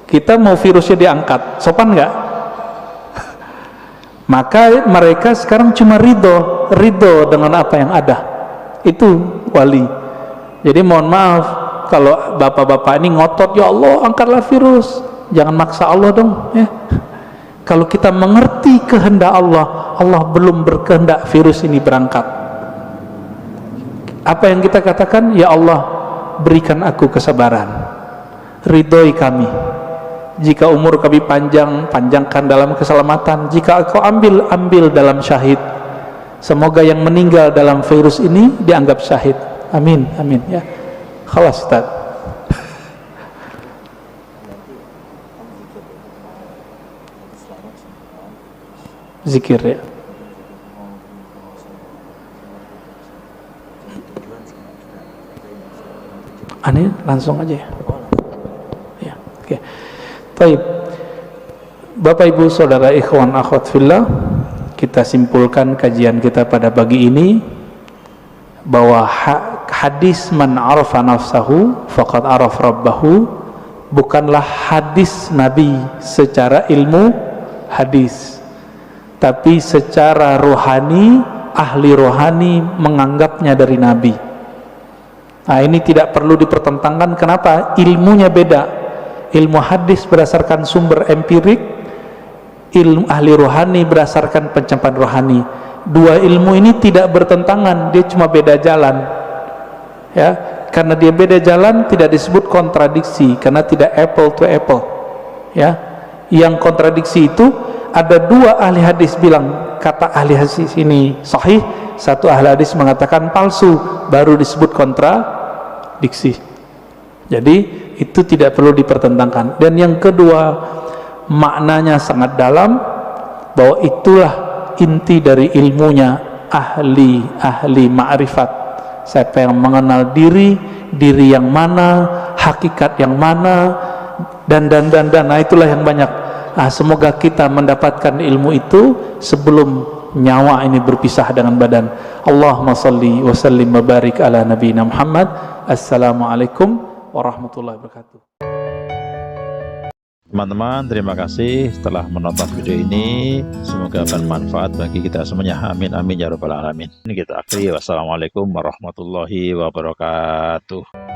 kita mau virusnya diangkat, sopan nggak? Maka mereka sekarang cuma ridho dengan apa yang ada. Itu wali. Jadi mohon maaf kalau bapak-bapak ini ngotot, ya Allah angkatlah virus, jangan maksa Allah dong ya. Kalau kita mengerti kehendak Allah, Allah belum berkehendak virus ini berangkat. Apa yang kita katakan, ya Allah berikan aku kesabaran, ridhoi kami. Jika umur kami panjangkan dalam keselamatan. Jika kau ambil dalam syahid. Semoga yang meninggal dalam virus ini dianggap syahid. Amin, amin ya. Khalas, Ustaz. Zikir ya. Aneh langsung aja ya. Ya, oke. Baik. Bapak Ibu Saudara ikhwan akhwat fillah, kita simpulkan kajian kita pada pagi ini bahwa hadis man arafa nafsahu faqad araf rabbahu bukanlah hadis Nabi secara ilmu hadis, tapi secara rohani, ahli rohani menganggapnya dari Nabi. Nah, ini tidak perlu dipertentangkan. Kenapa? Ilmunya beda. Ilmu hadis berdasarkan sumber empirik, ilmu ahli rohani berdasarkan pencapaian rohani. Dua ilmu ini tidak bertentangan, dia cuma beda jalan ya. karena dia beda jalan tidak disebut kontradiksi, karena tidak apple to apple. Ya, yang kontradiksi itu ada dua ahli hadis bilang kata ahli hadis ini sahih, satu ahli hadis mengatakan palsu, baru disebut kontradiksi. Jadi itu tidak perlu dipertentangkan. Dan yang kedua, maknanya sangat dalam, bahwa itulah inti dari ilmunya ahli ma'rifat. Siapa yang mengenal diri yang mana, hakikat yang mana, dan nah itulah yang banyak. Semoga kita mendapatkan ilmu itu sebelum nyawa ini berpisah dengan badan. Allahumma salli wa sallim wa barik ala nabiyina Muhammad. Assalamualaikum warahmatullahi wabarakatuh. Teman-teman, terima kasih telah menonton video ini. Semoga bermanfaat bagi kita semuanya. Amin amin ya rabbal alamin. Ini kita akhiri. Wassalamualaikum warahmatullahi wabarakatuh.